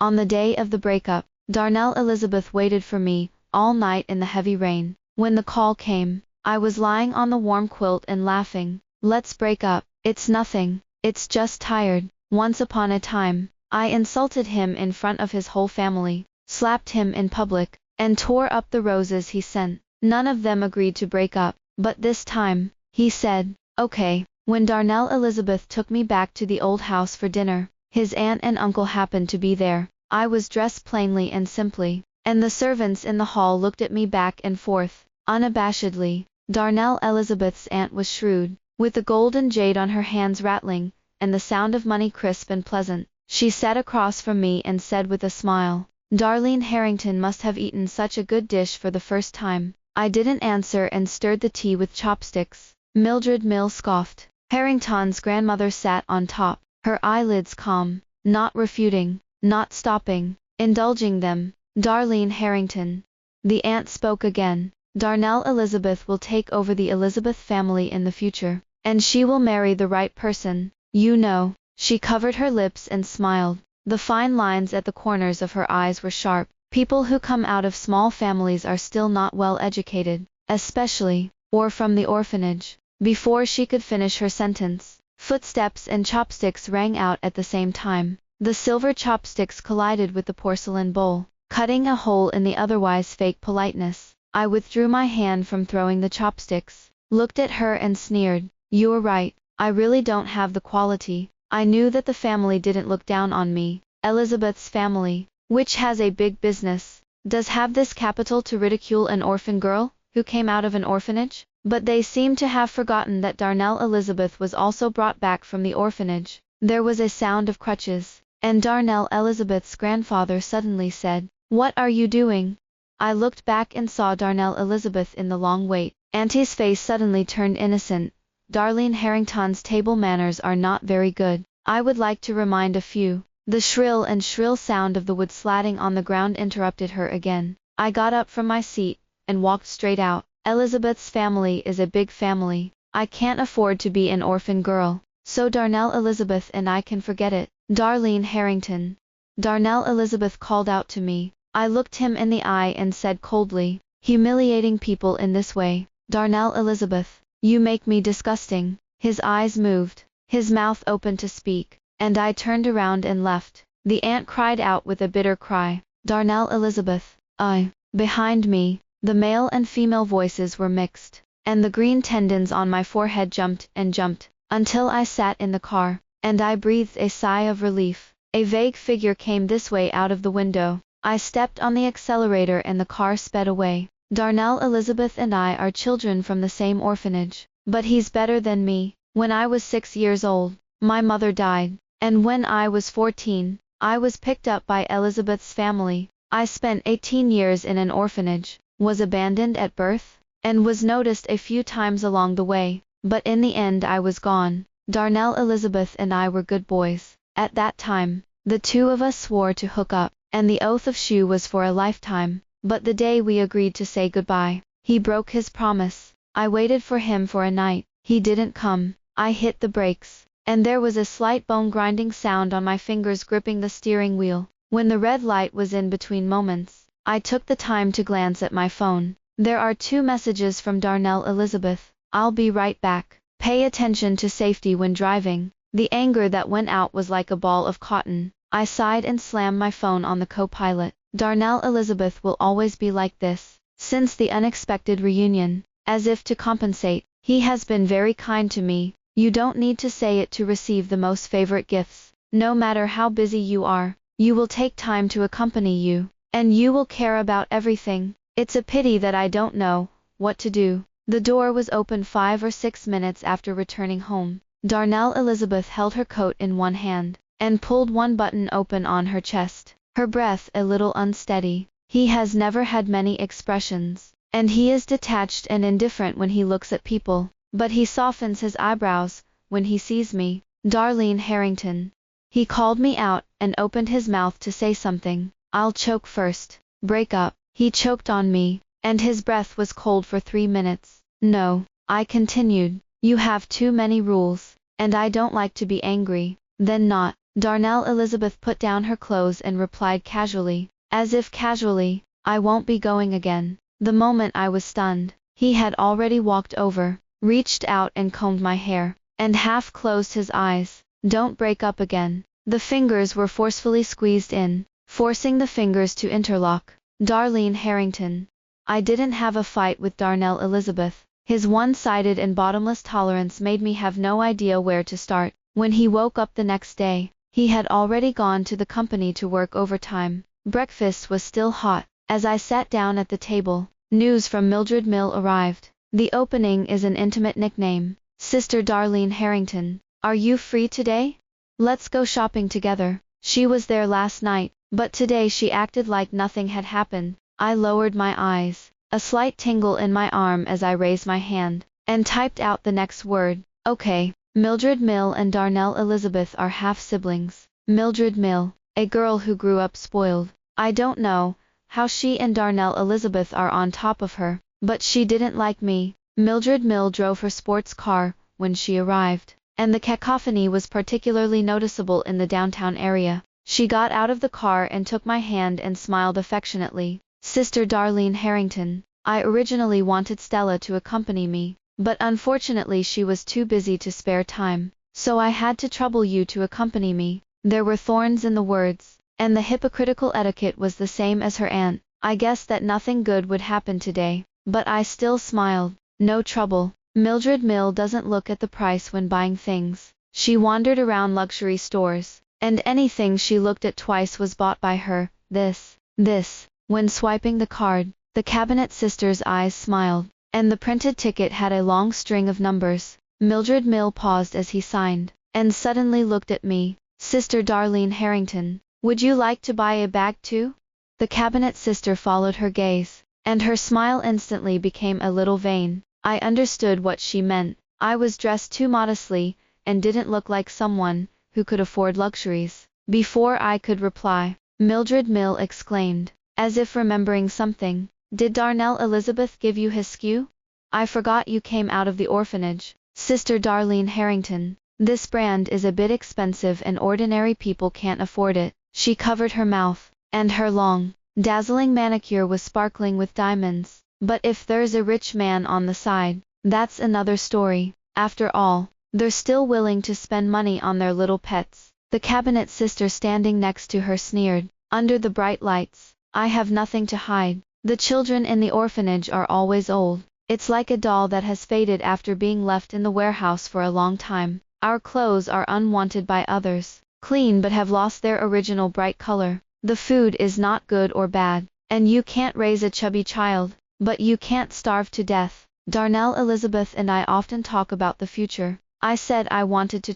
On the day of the breakup, Darnell Elizabeth waited for me, all night in the heavy rain. When the call came, I was lying on the warm quilt and laughing. Let's break up. It's nothing. It's just tired. Once upon a time, I insulted him in front of his whole family, slapped him in public, and tore up the roses he sent. None of them agreed to break up, but this time, he said, okay. When Darnell Elizabeth took me back to the old house for dinner, his aunt and uncle happened to be there. I was dressed plainly and simply, and the servants in the hall looked at me back and forth, unabashedly. Darnell Elizabeth's aunt was shrewd, with the golden jade on her hands rattling, and the sound of money crisp and pleasant. She sat across from me and said with a smile, Darlene Harrington must have eaten such a good dish for the first time. I didn't answer and stirred the tea with chopsticks. Mildred scoffed. Harrington's grandmother sat on top, her eyelids calm, not refuting, not stopping, indulging them. Darlene Harrington. The aunt spoke again. Darnell Elizabeth will take over the Elizabeth family in the future, and she will marry the right person. You know. She covered her lips and smiled. The fine lines at the corners of her eyes were sharp. People who come out of small families are still not well educated, especially, or from the orphanage. Before she could finish her sentence, footsteps and chopsticks rang out at the same time. The silver chopsticks collided with the porcelain bowl, cutting a hole in the otherwise fake politeness. I withdrew my hand from throwing the chopsticks, looked at her and sneered. You're right, I really don't have the quality. I knew that the family didn't look down on me. Elizabeth's family, which has a big business, does have this capital to ridicule an orphan girl who came out of an orphanage? But they seem to have forgotten that Darnell Elizabeth was also brought back from the orphanage. There was a sound of crutches, and Darnell Elizabeth's grandfather suddenly said, What are you doing? I looked back and saw Darnell Elizabeth in the long wait. Auntie's face suddenly turned innocent. Darlene Harrington's table manners are not very good. I would like to remind a few. The shrill sound of the wood slatting on the ground interrupted her again. I got up from my seat, and walked straight out. Elizabeth's family is a big family. I can't afford to be an orphan girl, so Darnell Elizabeth and I can forget it. Darlene Harrington. Darnell Elizabeth called out to me. I looked him in the eye and said coldly, humiliating people in this way. Darnell Elizabeth, you make me disgusting. His eyes moved, his mouth opened to speak, and I turned around and left. The aunt cried out with a bitter cry, Darnell Elizabeth, Behind me, the male and female voices were mixed, and the green tendons on my forehead jumped and jumped, until I sat in the car, and I breathed a sigh of relief. A vague figure came this way out of the window. I stepped on the accelerator and the car sped away. Darnell Elizabeth and I are children from the same orphanage, but he's better than me. When I was 6 years old, my mother died, and when I was 14, I was picked up by Elizabeth's family. I spent 18 years in an orphanage, was abandoned at birth, and was noticed a few times along the way, but in the end I was gone. Darnell Elizabeth and I were good boys. At that time, the two of us swore to hook up, and the oath of shoe was for a lifetime. But the day we agreed to say goodbye, he broke his promise. I waited for him for a night. He didn't come. I hit the brakes, and there was a slight bone-grinding sound on my fingers gripping the steering wheel. When the red light was in between moments, I took the time to glance at my phone. There are 2 messages from Darnell Elizabeth. I'll be right back. Pay attention to safety when driving. The anger that went out was like a ball of cotton. I sighed and slammed my phone on the co-pilot. Darnell Elizabeth will always be like this. Since the unexpected reunion, as if to compensate, he has been very kind to me. You don't need to say it to receive the most favorite gifts. No matter how busy you are, you will take time to accompany you, and you will care about everything. It's a pity that I don't know what to do. The door was open 5 or 6 minutes after returning home. Darnell Elizabeth held her coat in one hand, and pulled one button open on her chest, her breath a little unsteady. He has never had many expressions, and he is detached and indifferent when he looks at people, but he softens his eyebrows when he sees me. Darlene Harrington. He called me out and opened his mouth to say something. I'll choke first. Break up. He choked on me, and his breath was cold for 3 minutes. No, I continued. You have too many rules, and I don't like to be angry. Then not. Darnell. Elizabeth put down her clothes and replied casually, as if casually, I won't be going again. The moment I was stunned, he had already walked over, reached out and combed my hair, and half closed his eyes. Don't break up again. The fingers were forcefully squeezed in, forcing the fingers to interlock. Darlene Harrington. I didn't have a fight with Darnell. Elizabeth. His one-sided and bottomless tolerance made me have no idea where to start. When he woke up the next day, he had already gone to the company to work overtime. Breakfast was still hot. As I sat down at the table, news from Mildred Mill arrived. The opening is an intimate nickname. Sister Darlene Harrington. Are you free today? Let's go shopping together. She was there last night, but today she acted like nothing had happened. I lowered my eyes, a slight tingle in my arm as I raised my hand, and typed out the next word. Okay. Mildred Mill and Darnell Elizabeth are half-siblings. Mildred Mill, a girl who grew up spoiled. I don't know how she and Darnell Elizabeth are on top of her, but she didn't like me. Mildred Mill drove her sports car when she arrived, and the cacophony was particularly noticeable in the downtown area. She got out of the car and took my hand and smiled affectionately. Sister Darlene Harrington. I originally wanted Stella to accompany me, but unfortunately she was too busy to spare time, so I had to trouble you to accompany me. There were thorns in the words, and the hypocritical etiquette was the same as her aunt. I guessed that nothing good would happen today, but I still smiled. No trouble. Mildred Mill doesn't look at the price when buying things. She wandered around luxury stores, and anything she looked at twice was bought by her. This. When swiping the card, the Cabinet sisters' eyes smiled, and the printed ticket had a long string of numbers. Mildred Mill paused as he signed, and suddenly looked at me. Sister Darlene Harrington, would you like to buy a bag too? The Cabinet sister followed her gaze, and her smile instantly became a little vain. I understood what she meant. I was dressed too modestly, and didn't look like someone who could afford luxuries. Before I could reply, Mildred Mill exclaimed, as if remembering something, did Darnell Elizabeth give you his SKU? I forgot you came out of the orphanage. Sister Darlene Harrington, this brand is a bit expensive and ordinary people can't afford it. She covered her mouth, and her long, dazzling manicure was sparkling with diamonds. But if there's a rich man on the side, that's another story. After all, they're still willing to spend money on their little pets. The Cabinet sister standing next to her sneered, under the bright lights, I have nothing to hide. The children in the orphanage are always old. It's like a doll that has faded after being left in the warehouse for a long time. Our clothes are unwanted by others, clean but have lost their original bright color. The food is not good or bad, and you can't raise a chubby child, but you can't starve to death. Darnell Elizabeth and I often talk about the future. I said I wanted to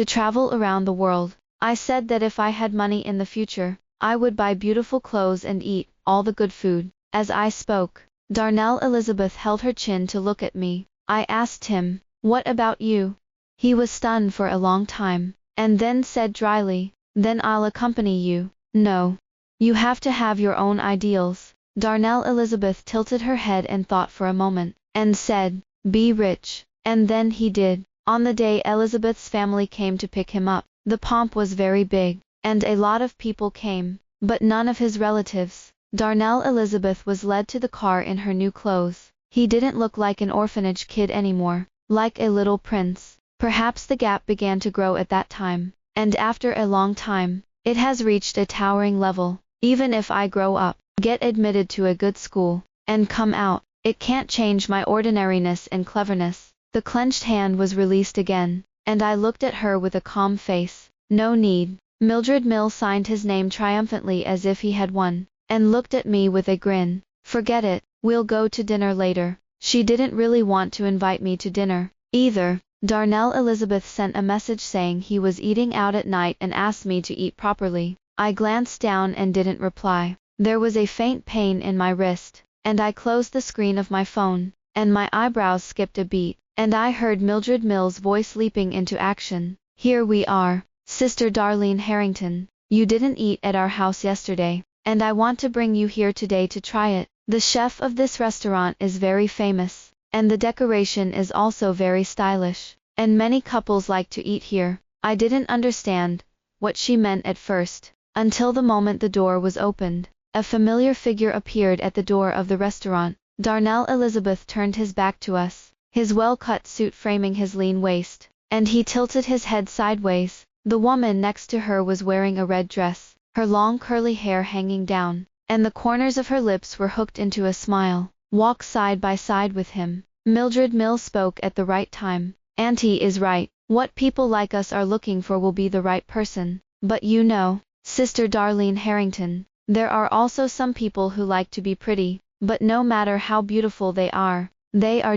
travel around the world. I said that if I had money in the future, I would buy beautiful clothes and eat all the good food. As I spoke, Darnell Elizabeth held her chin to look at me. I asked him, what about you? He was stunned for a long time, and then said dryly, then I'll accompany you. No. You have to have your own ideals. Darnell Elizabeth tilted her head and thought for a moment, and said, be rich. And then he did. On the day Elizabeth's family came to pick him up, the pomp was very big, and a lot of people came, but none of his relatives. Darnell Elizabeth was led to the car in her new clothes. He didn't look like an orphanage kid anymore, like a little prince. Perhaps the gap began to grow at that time, and after a long time, it has reached a towering level. Even if I grow up, get admitted to a good school, and come out, it can't change my ordinariness and cleverness. The clenched hand was released again, and I looked at her with a calm face. No need. Mildred Mill signed his name triumphantly as if he had won, and looked at me with a grin. Forget it, we'll go to dinner later. She didn't really want to invite me to dinner, either. Darnell Elizabeth sent a message saying he was eating out at night and asked me to eat properly. I glanced down and didn't reply. There was a faint pain in my wrist, and I closed the screen of my phone, and my eyebrows skipped a beat, and I heard Mildred Mill's voice leaping into action. Here we are. Sister Darlene Harrington, you didn't eat at our house yesterday, and I want to bring you here today to try it. The chef of this restaurant is very famous, and the decoration is also very stylish, and many couples like to eat here. I didn't understand what she meant at first, until the moment the door was opened. A familiar figure appeared at the door of the restaurant. Darnell Elizabeth turned his back to us, his well-cut suit framing his lean waist, and he tilted his head sideways. The woman next to her was wearing a red dress, her long curly hair hanging down, and the corners of her lips were hooked into a smile. Walk side by side with him. Mildred Mills spoke at the right time. Auntie is right. What people like us are looking for will be the right person. But you know, Sister Darlene Harrington, there are also some people who like to be pretty, but no matter how beautiful they are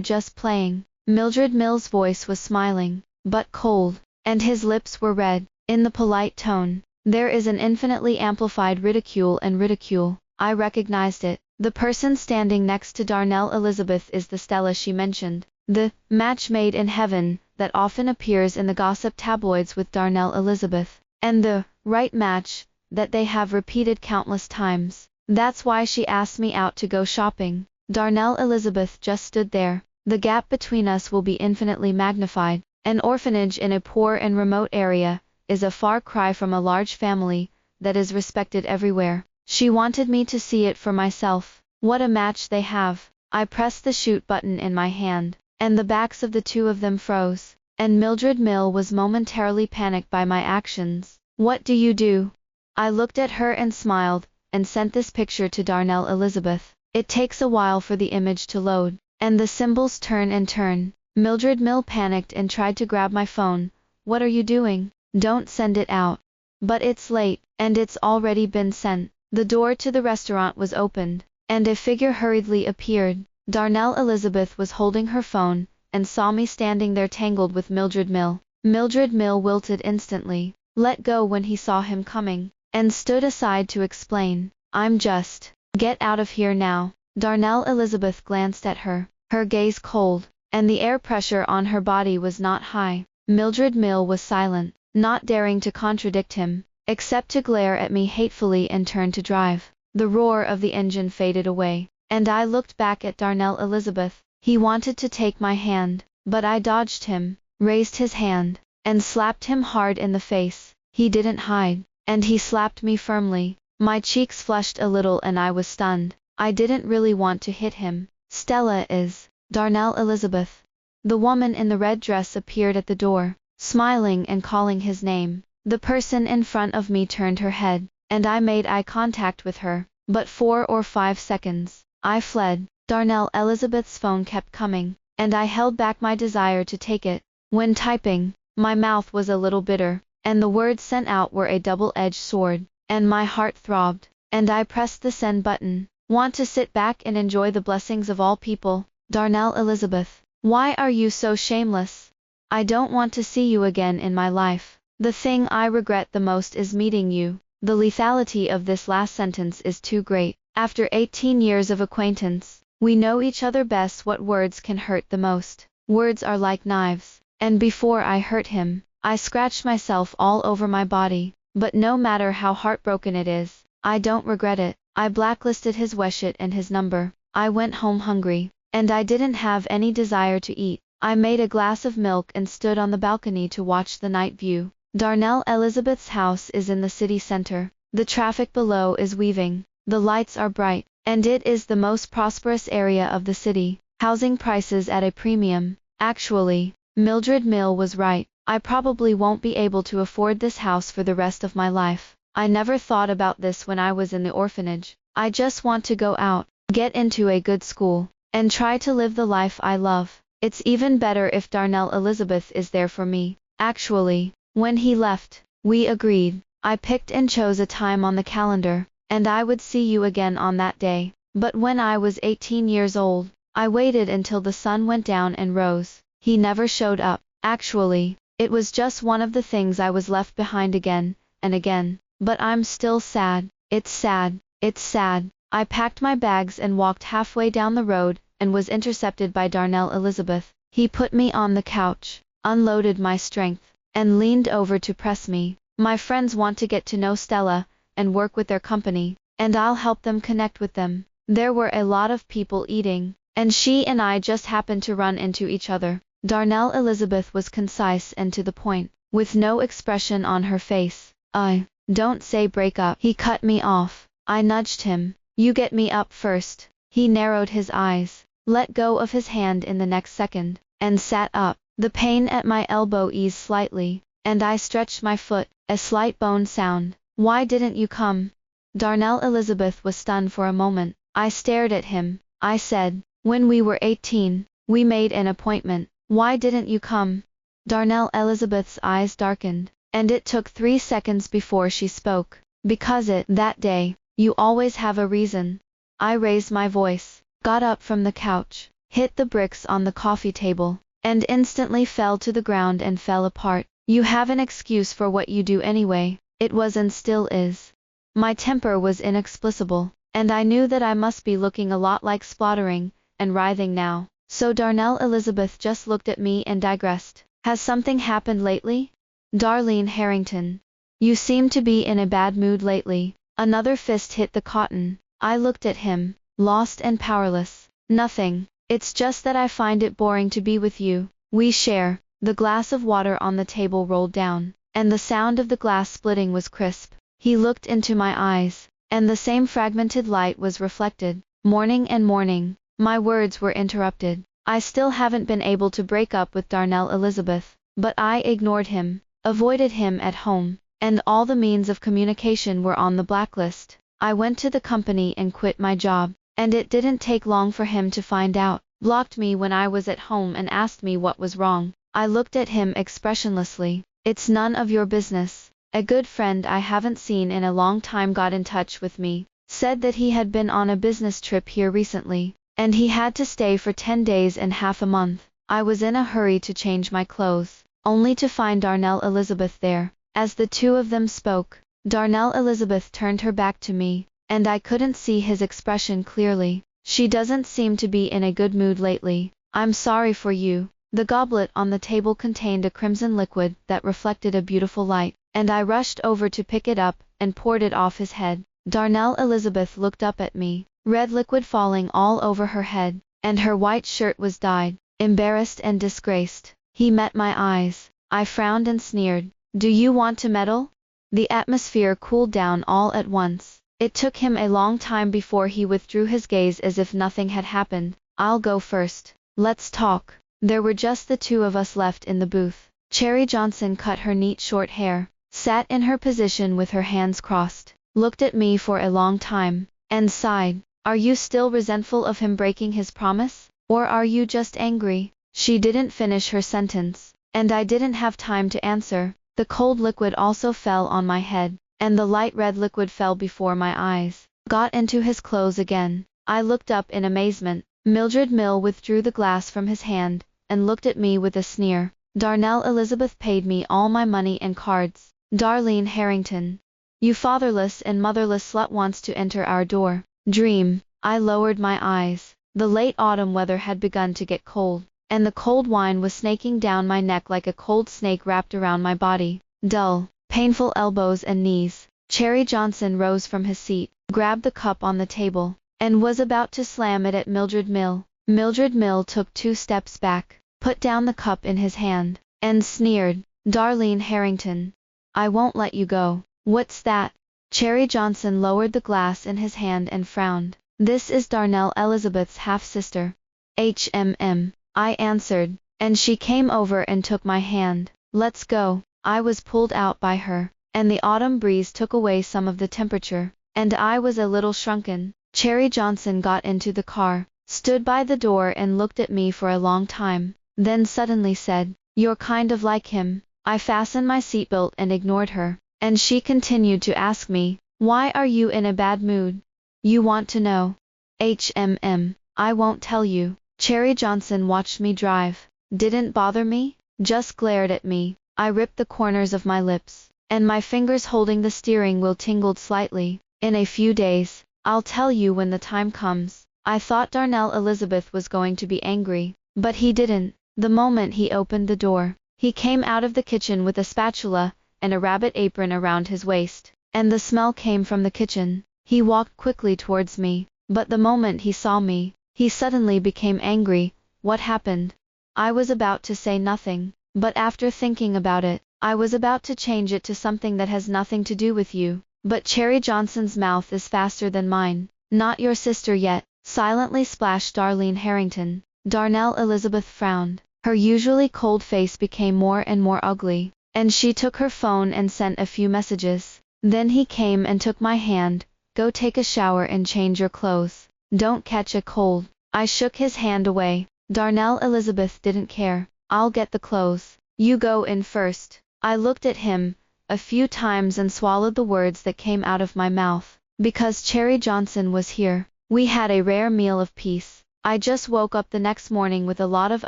just playing. Mildred Mills' voice was smiling, but cold, and his lips were red. In the polite tone, there is an infinitely amplified ridicule and ridicule. I recognized it. The person standing next to Darnell Elizabeth is the Stella she mentioned, the match made in heaven that often appears in the gossip tabloids with Darnell Elizabeth, and the right match that they have repeated countless times. That's why she asked me out to go shopping. Darnell Elizabeth just stood there. The gap between us will be infinitely magnified. An orphanage in a poor and remote area is a far cry from a large family that is respected everywhere. She wanted me to see it for myself. What a match they have. I pressed the shoot button in my hand, and the backs of the two of them froze, and Mildred Mill was momentarily panicked by my actions. What do you do? I looked at her and smiled, and sent this picture to Darnell Elizabeth. It takes a while for the image to load, and the symbols turn and turn. Mildred Mill panicked and tried to grab my phone. What are you doing? Don't send it out. But it's late, and it's already been sent. The door to the restaurant was opened, and a figure hurriedly appeared. Darnell Elizabeth was holding her phone, and saw me standing there tangled with Mildred Mill. Mildred Mill wilted instantly, let go when he saw him coming, and stood aside to explain. I'm just, get out of here now. Darnell Elizabeth glanced at her, her gaze cold, and the air pressure on her body was not high. Mildred Mill was silent, not daring to contradict him, except to glare at me hatefully and turn to drive. The roar of the engine faded away, and I looked back at Darnell Elizabeth. He wanted to take my hand, but I dodged him, raised his hand, and slapped him hard in the face. He didn't hide, and he slapped me firmly. My cheeks flushed a little and I was stunned. I didn't really want to hit him. Stella is Darnell Elizabeth. The woman in the red dress appeared at the door, smiling and calling his name. The person in front of me turned her head, and I made eye contact with her, but 4 or 5 seconds, I fled. Darnell Elizabeth's phone kept coming, and I held back my desire to take it. When typing, my mouth was a little bitter, and the words sent out were a double-edged sword, and my heart throbbed, and I pressed the send button. Want to sit back and enjoy the blessings of all people? Darnell Elizabeth, why are you so shameless? I don't want to see you again in my life. The thing I regret the most is meeting you. The lethality of this last sentence is too great. After 18 years of acquaintance, we know each other best what words can hurt the most. Words are like knives, and before I hurt him, I scratched myself all over my body, but no matter how heartbroken it is, I don't regret it. I blacklisted his website and his number. I went home hungry, and I didn't have any desire to eat. I made a glass of milk and stood on the balcony to watch the night view. Darnell Elizabeth's house is in the city center. The traffic below is weaving, the lights are bright, and it is the most prosperous area of the city. Housing prices at a premium. Actually, Mildred Mill was right. I probably won't be able to afford this house for the rest of my life. I never thought about this when I was in the orphanage. I just want to go out, get into a good school, and try to live the life I love. It's even better if Darnell Elizabeth is there for me. Actually, when he left, we agreed. I picked and chose a time on the calendar, and I would see you again on that day. But when I was 18 years old, I waited until the sun went down and rose. He never showed up. Actually, it was just one of the things I was left behind again and again. But I'm still sad. It's sad. It's sad. I packed my bags and walked halfway down the road and was intercepted by Darnell Elizabeth. He put me on the couch, unloaded my strength, and leaned over to press me. My friends want to get to know Stella and work with their company, and I'll help them connect with them. There were a lot of people eating, and she and I just happened to run into each other. Darnell Elizabeth was concise and to the point, with no expression on her face. Don't say break up. He cut me off. I nudged him. You get me up first. He narrowed his eyes, let go of his hand in the next second, and sat up. The pain at my elbow eased slightly, and I stretched my foot, a slight bone sound. Why didn't you come? Darnell Elizabeth was stunned for a moment. I stared at him. I said, when we were 18, we made an appointment. Why didn't you come? Darnell Elizabeth's eyes darkened, and it took 3 seconds before she spoke. Because that day, you always have a reason. I raised my voice, got up from the couch, hit the bricks on the coffee table, and instantly fell to the ground and fell apart. You have an excuse for what you do anyway. It was and still is. My temper was inexplicable, and I knew that I must be looking a lot like spluttering and writhing now. So Darnell Elizabeth just looked at me and digressed. Has something happened lately? Darlene Harrington. You seem to be in a bad mood lately. Another fist hit the cotton. I looked at him, lost and powerless. Nothing. It's just that I find it boring to be with you. We share. The glass of water on the table rolled down, and the sound of the glass splitting was crisp. He looked into my eyes, and the same fragmented light was reflected. Morning and morning. My words were interrupted. I still haven't been able to break up with Darnell Elizabeth, but I ignored him, avoided him at home, and all the means of communication were on the blacklist. I went to the company and quit my job, and it didn't take long for him to find out. Blocked me when I was at home and asked me what was wrong. I looked at him expressionlessly. It's none of your business. A good friend I haven't seen in a long time got in touch with me, said that he had been on a business trip here recently, and he had to stay for 10 days and half a month. I was in a hurry to change my clothes, only to find Darnell Elizabeth there. As the two of them spoke, Darnell Elizabeth turned her back to me, and I couldn't see his expression clearly. She doesn't seem to be in a good mood lately. I'm sorry for you. The goblet on the table contained a crimson liquid that reflected a beautiful light, and I rushed over to pick it up and poured it off his head. Darnell Elizabeth looked up at me, red liquid falling all over her head, and her white shirt was dyed. Embarrassed and disgraced, he met my eyes. I frowned and sneered. Do you want to meddle? The atmosphere cooled down all at once. It took him a long time before he withdrew his gaze as if nothing had happened. I'll go first. Let's talk. There were just the two of us left in the booth. Cherry Johnson cut her neat short hair, sat in her position with her hands crossed, looked at me for a long time, and sighed. Are you still resentful of him breaking his promise? Or are you just angry? She didn't finish her sentence, and I didn't have time to answer. The cold liquid also fell on my head, and the light red liquid fell before my eyes, got into his clothes again. I looked up in amazement. Mildred Mill withdrew the glass from his hand, and looked at me with a sneer. Darnell Elizabeth paid me all my money and cards. Darlene Harrington. You fatherless and motherless slut wants to enter our door. Dream. I lowered my eyes. The late autumn weather had begun to get cold, and the cold wine was snaking down my neck like a cold snake wrapped around my body. Dull, painful elbows and knees. Cherry Johnson rose from his seat, grabbed the cup on the table, and was about to slam it at Mildred Mill. Mildred Mill took 2 steps back, put down the cup in his hand, and sneered. Darlene Harrington. I won't let you go. What's that? Cherry Johnson lowered the glass in his hand and frowned. This is Darnell Elizabeth's half-sister. I answered, and she came over and took my hand. Let's go. I was pulled out by her, and the autumn breeze took away some of the temperature, and I was a little shrunken. Cherry Johnson got into the car, stood by the door and looked at me for a long time, then suddenly said, You're kind of like him. I fastened my seatbelt and ignored her, and she continued to ask me, Why are you in a bad mood? You want to know? I won't tell you. Cherry Johnson watched me drive, didn't bother me, just glared at me. I ripped the corners of my lips, and my fingers holding the steering wheel tingled slightly. In a few days, I'll tell you when the time comes. I thought Darnell Elizabeth was going to be angry, but he didn't. The moment he opened the door, he came out of the kitchen with a spatula and a rabbit apron around his waist, and the smell came from the kitchen. He walked quickly towards me, but the moment he saw me, he suddenly became angry. What happened? I was about to say nothing, but after thinking about it, I was about to change it to something that has nothing to do with you, but Cherry Johnson's mouth is faster than mine. Not your sister yet, silently splashed Darlene Harrington. Darnell Elizabeth frowned. Her usually cold face became more and more ugly, and she took her phone and sent a few messages. Then he came and took my hand. Go take a shower and change your clothes. Don't catch a cold. I shook his hand away. Darnell Elizabeth didn't care. I'll get the clothes. You go in first. I looked at him a few times and swallowed the words that came out of my mouth. Because Cherry Johnson was here, we had a rare meal of peace. I just woke up the next morning with a lot of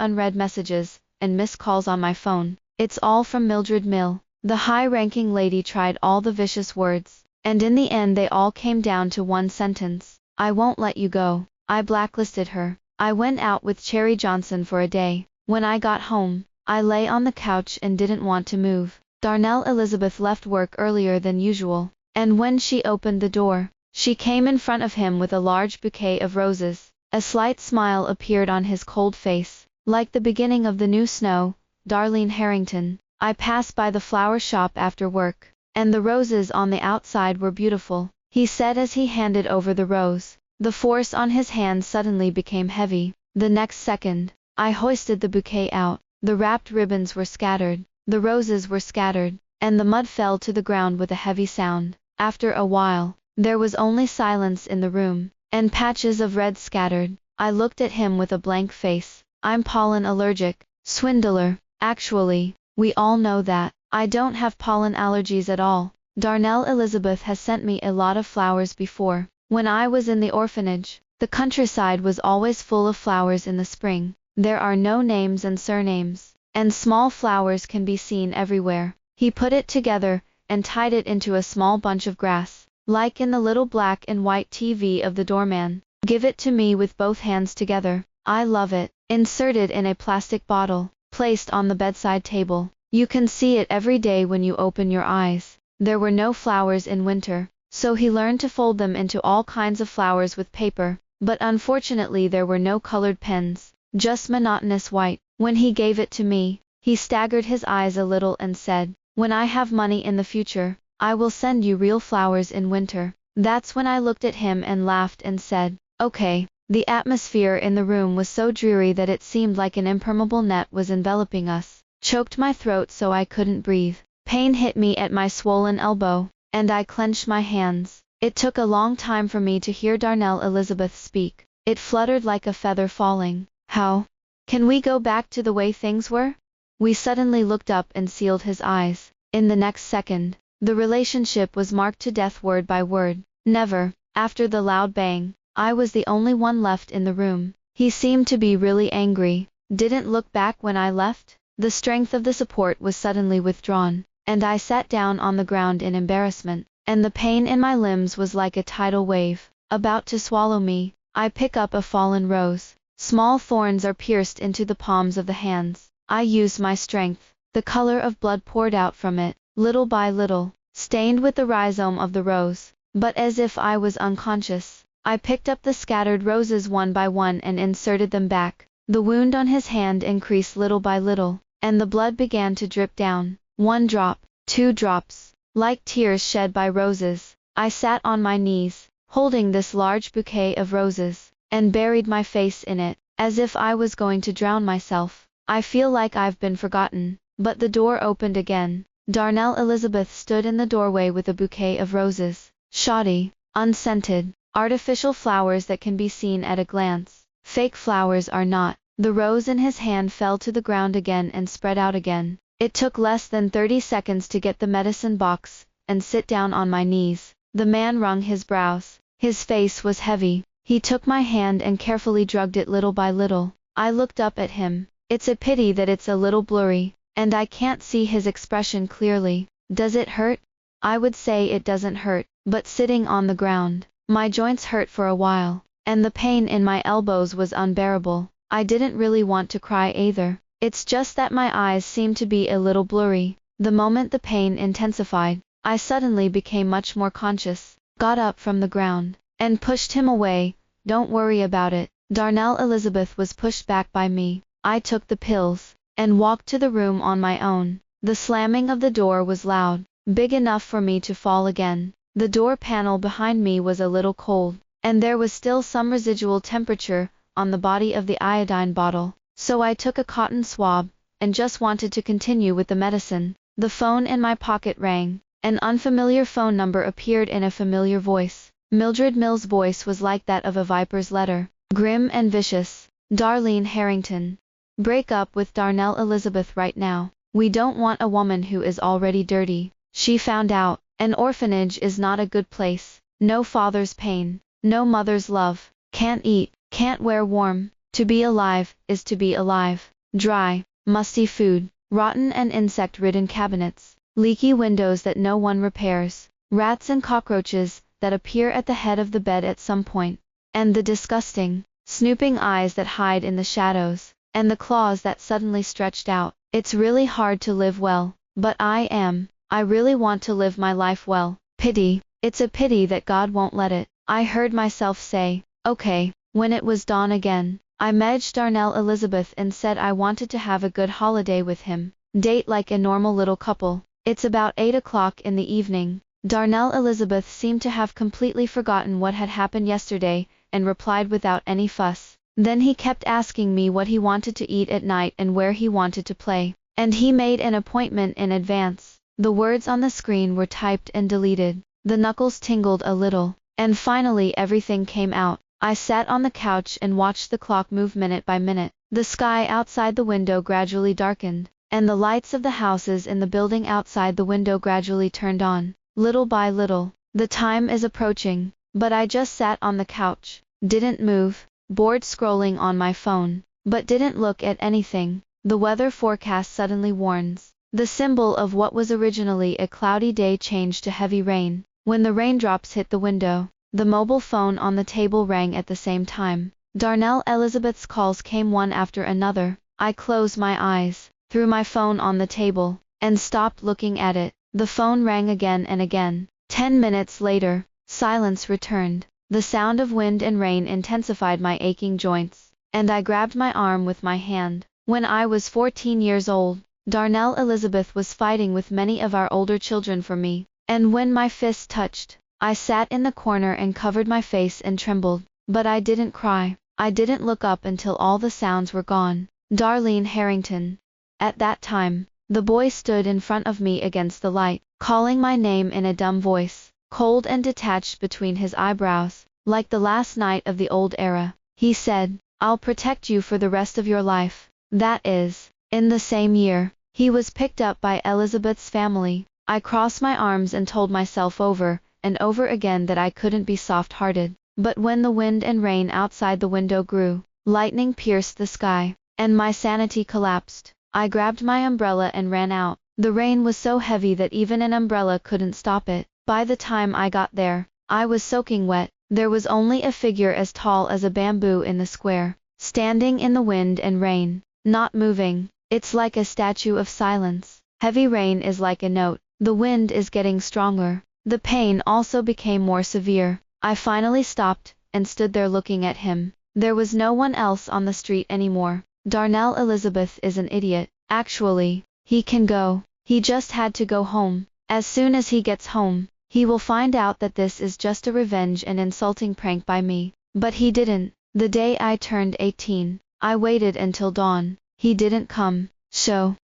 unread messages and missed calls on my phone. It's all from Mildred Mill. The high-ranking lady tried all the vicious words, and in the end they all came down to one sentence. I won't let you go. I blacklisted her. I went out with Cherry Johnson for a day. When I got home, I lay on the couch and didn't want to move. Darnell Elizabeth left work earlier than usual, and when she opened the door, she came in front of him with a large bouquet of roses. A slight smile appeared on his cold face, like the beginning of the new snow. Darlene Harrington. I passed by the flower shop after work, and the roses on the outside were beautiful, he said as he handed over the rose. The force on his hand suddenly became heavy. The next second, I hoisted the bouquet out. The wrapped ribbons were scattered, the roses were scattered, and the mud fell to the ground with a heavy sound. After a while, there was only silence in the room, and patches of red scattered. I looked at him with a blank face. I'm pollen allergic. Swindler. Actually, we all know that. I don't have pollen allergies at all. Darnell Elizabeth has sent me a lot of flowers before. When I was in the orphanage, the countryside was always full of flowers in the spring. There are no names and surnames, and small flowers can be seen everywhere. He put it together and tied it into a small bunch of grass, like in the little black and white TV of the doorman. Give it to me with both hands together. I love it. Inserted in a plastic bottle, placed on the bedside table. You can see it every day when you open your eyes. There were no flowers in winter, so he learned to fold them into all kinds of flowers with paper, but unfortunately there were no colored pens, just monotonous white. When he gave it to me, he staggered his eyes a little and said, "When I have money in the future, I will send you real flowers in winter." That's when I looked at him and laughed and said, "Okay." The atmosphere in the room was so dreary that it seemed like an impermeable net was enveloping us. Choked my throat so I couldn't breathe. Pain hit me at my swollen elbow, and I clenched my hands. It took a long time for me to hear Darnell Elizabeth speak. It fluttered like a feather falling. How can we go back to the way things were? We suddenly looked up and sealed his eyes. In the next second, the relationship was marked to death word by word. Never. After the loud bang, I was the only one left in the room. He seemed to be really angry. Didn't look back when I left. The strength of the support was suddenly withdrawn, and I sat down on the ground in embarrassment, and the pain in my limbs was like a tidal wave, about to swallow me. I pick up a fallen rose. Small thorns are pierced into the palms of the hands. I used my strength. The color of blood poured out from it, little by little, stained with the rhizome of the rose. But as if I was unconscious, I picked up the scattered roses one by one and inserted them back. The wound on his hand increased little by little, and the blood began to drip down. 1 drop, 2 drops, like tears shed by roses. I sat on my knees, holding this large bouquet of roses, and buried my face in it, as if I was going to drown myself. I feel like I've been forgotten. But the door opened again. Darnell Elizabeth stood in the doorway with a bouquet of roses. Shoddy, unscented, artificial flowers that can be seen at a glance. Fake flowers are not. The rose in his hand fell to the ground again and spread out again. It took less than 30 seconds to get the medicine box and sit down on my knees. The man wrung his brows. His face was heavy. He took my hand and carefully drugged it little by little. I looked up at him. It's a pity that it's a little blurry, and I can't see his expression clearly. Does it hurt? I would say it doesn't hurt, but sitting on the ground, my joints hurt for a while, and the pain in my elbows was unbearable. I didn't really want to cry either. It's just that my eyes seemed to be a little blurry. The moment the pain intensified, I suddenly became much more conscious, got up from the ground, and pushed him away. Don't worry about it. Darnell Elizabeth was pushed back by me. I took the pills, and walked to the room on my own. The slamming of the door was loud, big enough for me to fall again. The door panel behind me was a little cold, and there was still some residual temperature on the body of the iodine bottle, so I took a cotton swab, and just wanted to continue with the medicine. The phone in my pocket rang. An unfamiliar phone number appeared in a familiar voice. Mildred Mill's voice was like that of a viper's letter, grim and vicious. Darlene Harrington. Break up with Darnell Elizabeth right now. We don't want a woman who is already dirty. She found out. An orphanage is not a good place. No father's pain. No mother's love. Can't eat. Can't wear warm. To be alive is to be alive. Dry, musty food. Rotten and insect-ridden cabinets. Leaky windows that no one repairs. Rats and cockroaches that appear at the head of the bed at some point. And the disgusting, snooping eyes that hide in the shadows. And the claws that suddenly stretched out. It's really hard to live well, but I really want to live my life well. Pity. It's a pity that God won't let it. I heard myself say, okay. When it was dawn again, I messaged Darnell Elizabeth and said I wanted to have a good holiday with him. Date like a normal little couple. It's about 8 o'clock in the evening. Darnell Elizabeth seemed to have completely forgotten what had happened yesterday, and replied without any fuss. Then he kept asking me what he wanted to eat at night and where he wanted to play. And he made an appointment in advance. The words on the screen were typed and deleted. The knuckles tingled a little. And finally everything came out. I sat on the couch and watched the clock move minute by minute. The sky outside the window gradually darkened, and the lights of the houses in the building outside the window gradually turned on. Little by little, the time is approaching, but I just sat on the couch, didn't move, bored scrolling on my phone, but didn't look at anything. The weather forecast suddenly warns. The symbol of what was originally a cloudy day changed to heavy rain. When the raindrops hit the window, the mobile phone on the table rang at the same time. Darnell Elizabeth's calls came one after another. I closed my eyes, threw my phone on the table, and stopped looking at it. The phone rang again and again. 10 minutes later, silence returned. The sound of wind and rain intensified my aching joints, and I grabbed my arm with my hand. When I was 14 years old, Darnell Elizabeth was fighting with many of our older children for me, and when my fist touched, I sat in the corner and covered my face and trembled. But I didn't cry. I didn't look up until all the sounds were gone. Darlene Harrington. At that time, the boy stood in front of me against the light, calling my name in a dumb voice, cold and detached between his eyebrows, like the last night of the old era. He said, "I'll protect you for the rest of your life." That is, in the same year, he was picked up by Elizabeth's family. I crossed my arms and told myself over and over again that I couldn't be soft-hearted. But when the wind and rain outside the window grew, lightning pierced the sky, and my sanity collapsed. I grabbed my umbrella and ran out. The rain was so heavy that even an umbrella couldn't stop it. By the time I got there, I was soaking wet. There was only a figure as tall as a bamboo in the square, standing in the wind and rain, not moving. It's like a statue of silence. Heavy rain is like a note. The wind is getting stronger. The pain also became more severe. I finally stopped, and stood there looking at him. There was no one else on the street anymore. Darnell Elizabeth is an idiot. Actually, he can go. He just had to go home. As soon as he gets home, he will find out that this is just a revenge and insulting prank by me. But he didn't. The day I turned 18, I waited until dawn. He didn't come.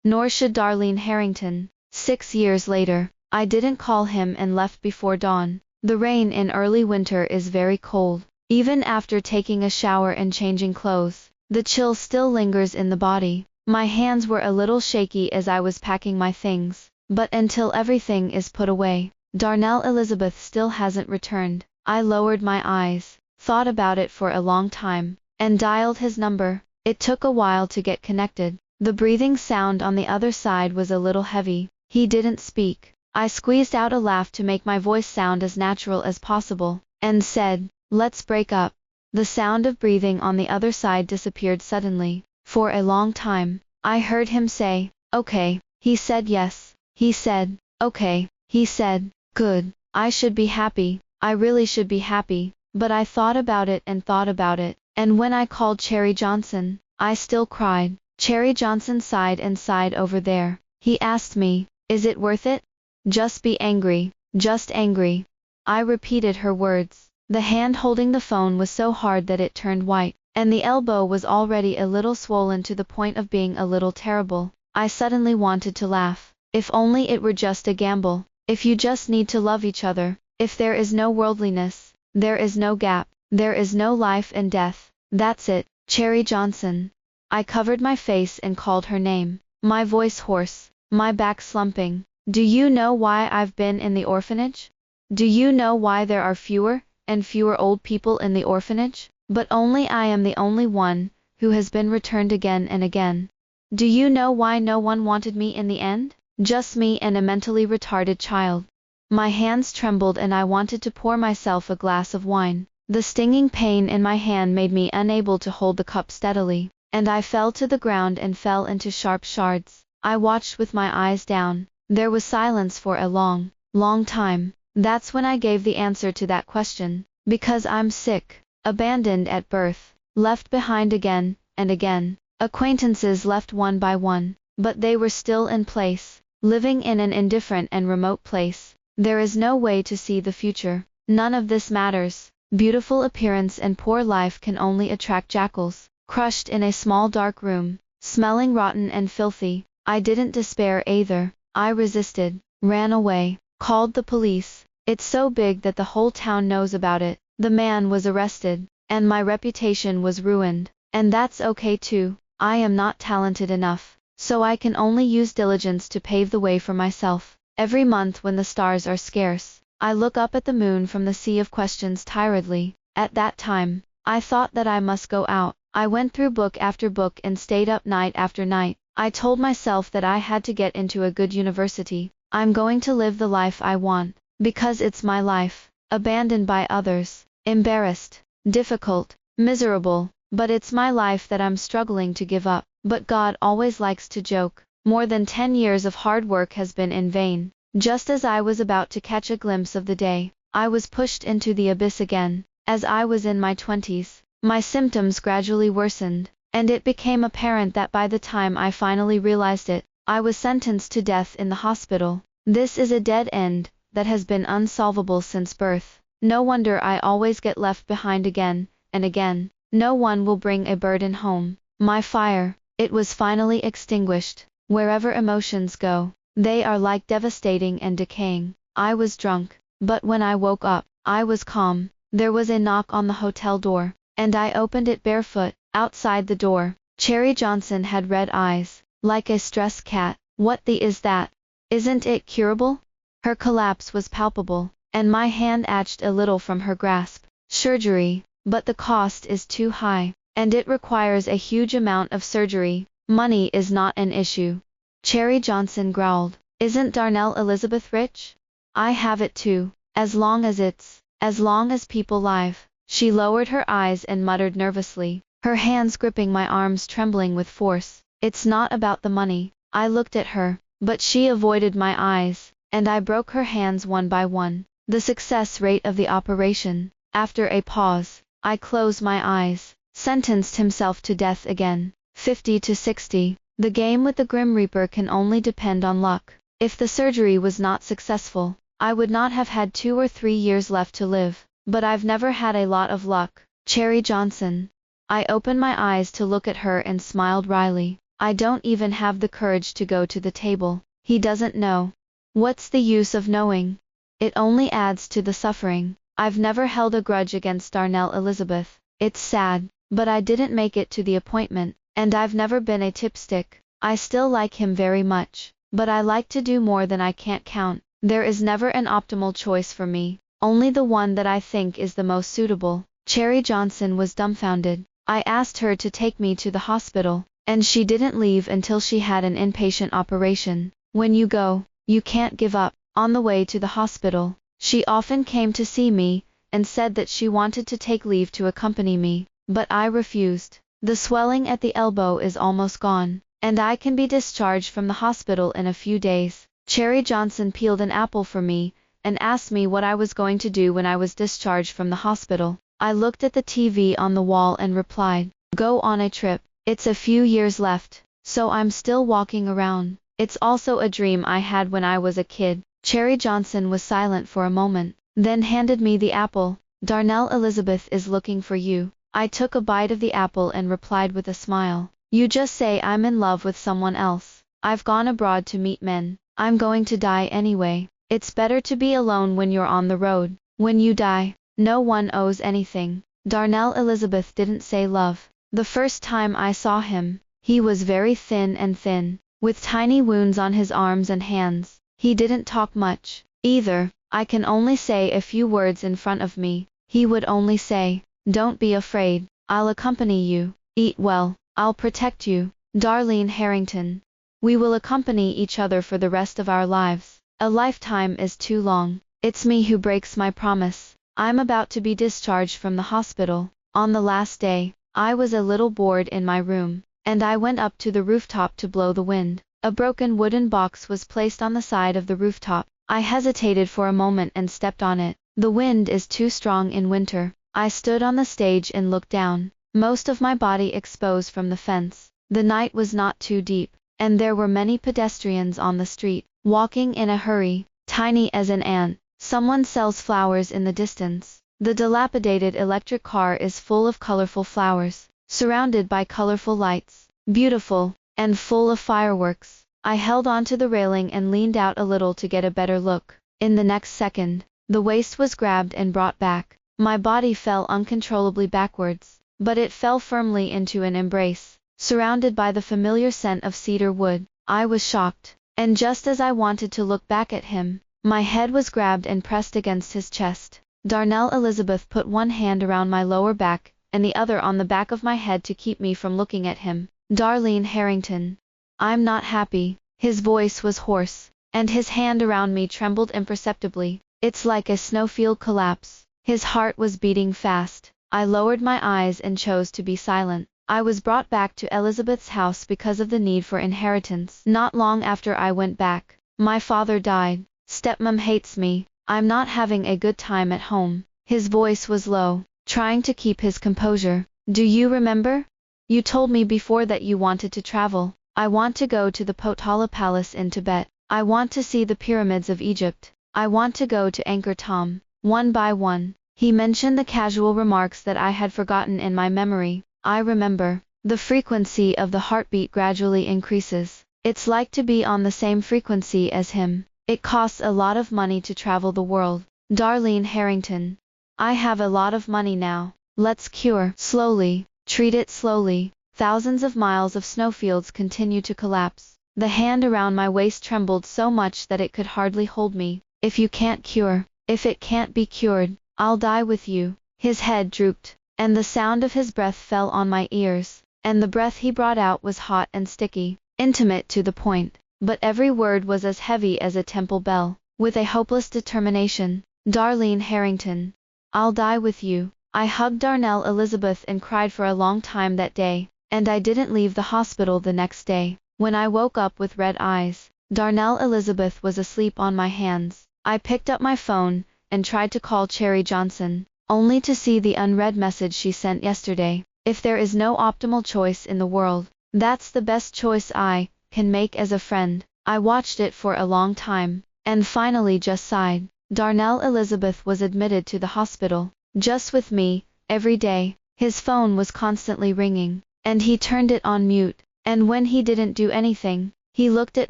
Nor should Darlene Harrington. 6 years later, I didn't call him and left before dawn. The rain in early winter is very cold. Even after taking a shower and changing clothes, the chill still lingers in the body. My hands were a little shaky as I was packing my things. But until everything is put away, Darnell Elizabeth still hasn't returned. I lowered my eyes, thought about it for a long time, and dialed his number. It took a while to get connected. The breathing sound on the other side was a little heavy. He didn't speak. I squeezed out a laugh to make my voice sound as natural as possible, and said, "Let's break up." The sound of breathing on the other side disappeared suddenly. For a long time, I heard him say, "Okay." He said yes. He said, "Okay." He said, "Good. I should be happy. I really should be happy." But I thought about it, and when I called Cherry Johnson, I still cried. Cherry Johnson sighed and sighed over there. He asked me, is it worth it? Just be angry, just angry. I repeated her words. The hand holding the phone was so hard that it turned white, and the elbow was already a little swollen to the point of being a little terrible. I suddenly wanted to laugh. If only it were just a gamble. If you just need to love each other. If there is no worldliness, there is no gap, there is no life and death. That's it, Cherry Johnson. I covered my face and called her name, my voice hoarse, my back slumping. Do you know why I've been in the orphanage? Do you know why there are fewer and fewer old people in the orphanage? But only I am the only one who has been returned again and again. Do you know why no one wanted me in the end? Just me and a mentally retarded child. My hands trembled and I wanted to pour myself a glass of wine. The stinging pain in my hand made me unable to hold the cup steadily, and I fell to the ground and fell into sharp shards. I watched with my eyes down. There was silence for a long, long time. That's when I gave the answer to that question. Because I'm sick, abandoned at birth, left behind again and again. Acquaintances left one by one, but they were still in place, living in an indifferent and remote place. There is no way to see the future. None of this matters. Beautiful appearance and poor life can only attract jackals. Crushed in a small dark room, smelling rotten and filthy, I didn't despair either. I resisted, ran away, called the police. It's so big that the whole town knows about it. The man was arrested, and my reputation was ruined. And that's okay too. I am not talented enough, so I can only use diligence to pave the way for myself. Every month when the stars are scarce, I look up at the moon from the sea of questions tiredly. At that time, I thought that I must go out. I went through book after book and stayed up night after night. I told myself that I had to get into a good university. I'm going to live the life I want, because it's my life. Abandoned by others, embarrassed, difficult, miserable, but it's my life that I'm struggling to give up. But God always likes to joke. More than 10 years of hard work has been in vain. Just as I was about to catch a glimpse of the day, I was pushed into the abyss again. As I was in my 20s, my symptoms gradually worsened, and it became apparent that by the time I finally realized it, I was sentenced to death in the hospital. This is a dead end that has been unsolvable since birth. No wonder I always get left behind again and again. No one will bring a burden home. My fire, it was finally extinguished. Wherever emotions go, they are like devastating and decaying. I was drunk, but when I woke up, I was calm. There was a knock on the hotel door, and I opened it barefoot. Outside the door, Cherry Johnson had red eyes, like a stressed cat. What the is that? Isn't it curable? Her collapse was palpable, and my hand edged a little from her grasp. Surgery, but the cost is too high, and it requires a huge amount of surgery. Money is not an issue. Cherry Johnson growled. Isn't Darnell Elizabeth rich? I have it too, as long as people live. She lowered her eyes and muttered nervously, her hands gripping my arms trembling with force. It's not about the money. I looked at her, but she avoided my eyes, and I broke her hands one by one. The success rate of the operation. After a pause, I closed my eyes. Sentenced himself to death again. 50 to 60. The game with the Grim Reaper can only depend on luck. If the surgery was not successful, I would not have had 2 or 3 years left to live. But I've never had a lot of luck. Cherry Johnson. I opened my eyes to look at her and smiled wryly. I don't even have the courage to go to the table. He doesn't know. What's the use of knowing? It only adds to the suffering. I've never held a grudge against Darnell Elizabeth. It's sad, but I didn't make it to the appointment, and I've never been a tipstick. I still like him very much, but I like to do more than I can't count. There is never an optimal choice for me, only the one that I think is the most suitable. Cherry Johnson was dumbfounded. I asked her to take me to the hospital, and she didn't leave until she had an inpatient operation. When you go, you can't give up. On the way to the hospital, she often came to see me, and said that she wanted to take leave to accompany me, but I refused. The swelling at the elbow is almost gone, and I can be discharged from the hospital in a few days. Cherry Johnson peeled an apple for me, and asked me what I was going to do when I was discharged from the hospital. I looked at the TV on the wall and replied, go on a trip. It's a few years left, so I'm still walking around. It's also a dream I had when I was a kid. Cherry Johnson was silent for a moment, then handed me the apple. Darnell, Elizabeth is looking for you. I took a bite of the apple and replied with a smile. You just say I'm in love with someone else. I've gone abroad to meet men. I'm going to die anyway. It's better to be alone when you're on the road. When you die, no one owes anything. Darnell, Elizabeth didn't say love. The first time I saw him, he was very thin, with tiny wounds on his arms and hands. He didn't talk much, either. I can only say a few words in front of me. He would only say, don't be afraid. I'll accompany you. Eat well. I'll protect you. Darlene Harrington. We will accompany each other for the rest of our lives. A lifetime is too long. It's me who breaks my promise. I'm about to be discharged from the hospital. On the last day, I was a little bored in my room, and I went up to the rooftop to blow the wind. A broken wooden box was placed on the side of the rooftop. I hesitated for a moment and stepped on it. The wind is too strong in winter. I stood on the stage and looked down, most of my body exposed from the fence. The night was not too deep, and there were many pedestrians on the street, walking in a hurry, tiny as an ant. Someone sells flowers in the distance. The dilapidated electric car is full of colorful flowers, surrounded by colorful lights, beautiful, and full of fireworks. I held onto the railing and leaned out a little to get a better look. In the next second, the waist was grabbed and brought back. My body fell uncontrollably backwards, but it fell firmly into an embrace, surrounded by the familiar scent of cedar wood. I was shocked, and just as I wanted to look back at him, my head was grabbed and pressed against his chest. Darnell, Elizabeth put one hand around my lower back, and the other on the back of my head to keep me from looking at him. Darlene Harrington. I'm not happy. His voice was hoarse, and his hand around me trembled imperceptibly. It's like a snowfield collapse. His heart was beating fast. I lowered my eyes and chose to be silent. I was brought back to Elizabeth's house because of the need for inheritance. Not long after I went back, my father died. Stepmom hates me. I'm not having a good time at home. His voice was low, trying to keep his composure. Do you remember? You told me before that you wanted to travel. I want to go to the Potala Palace in Tibet. I want to see the pyramids of Egypt. I want to go to Angkor Thom. One by one, he mentioned the casual remarks that I had forgotten in my memory. I remember. The frequency of the heartbeat gradually increases. It's like to be on the same frequency as him. It costs a lot of money to travel the world. Darlene Harrington. I have a lot of money now. Let's cure. Slowly. Treat it slowly. Thousands of miles of snowfields continue to collapse. The hand around my waist trembled so much that it could hardly hold me. If you can't cure, if it can't be cured, I'll die with you. His head drooped, and the sound of his breath fell on my ears, and the breath he brought out was hot and sticky, intimate to the point. But every word was as heavy as a temple bell, with a hopeless determination. Darlene Harrington. I'll die with you. I hugged Darnell, Elizabeth and cried for a long time that day, and I didn't leave the hospital the next day. When I woke up with red eyes, Darnell, Elizabeth was asleep on my hands. I picked up my phone, and tried to call Cherry Johnson, only to see the unread message she sent yesterday. If there is no optimal choice in the world, that's the best choice I can make as a friend. I watched it for a long time, and finally just sighed. Darnell, Elizabeth was admitted to the hospital, just with me, every day. His phone was constantly ringing, and he turned it on mute, and when he didn't do anything, he looked at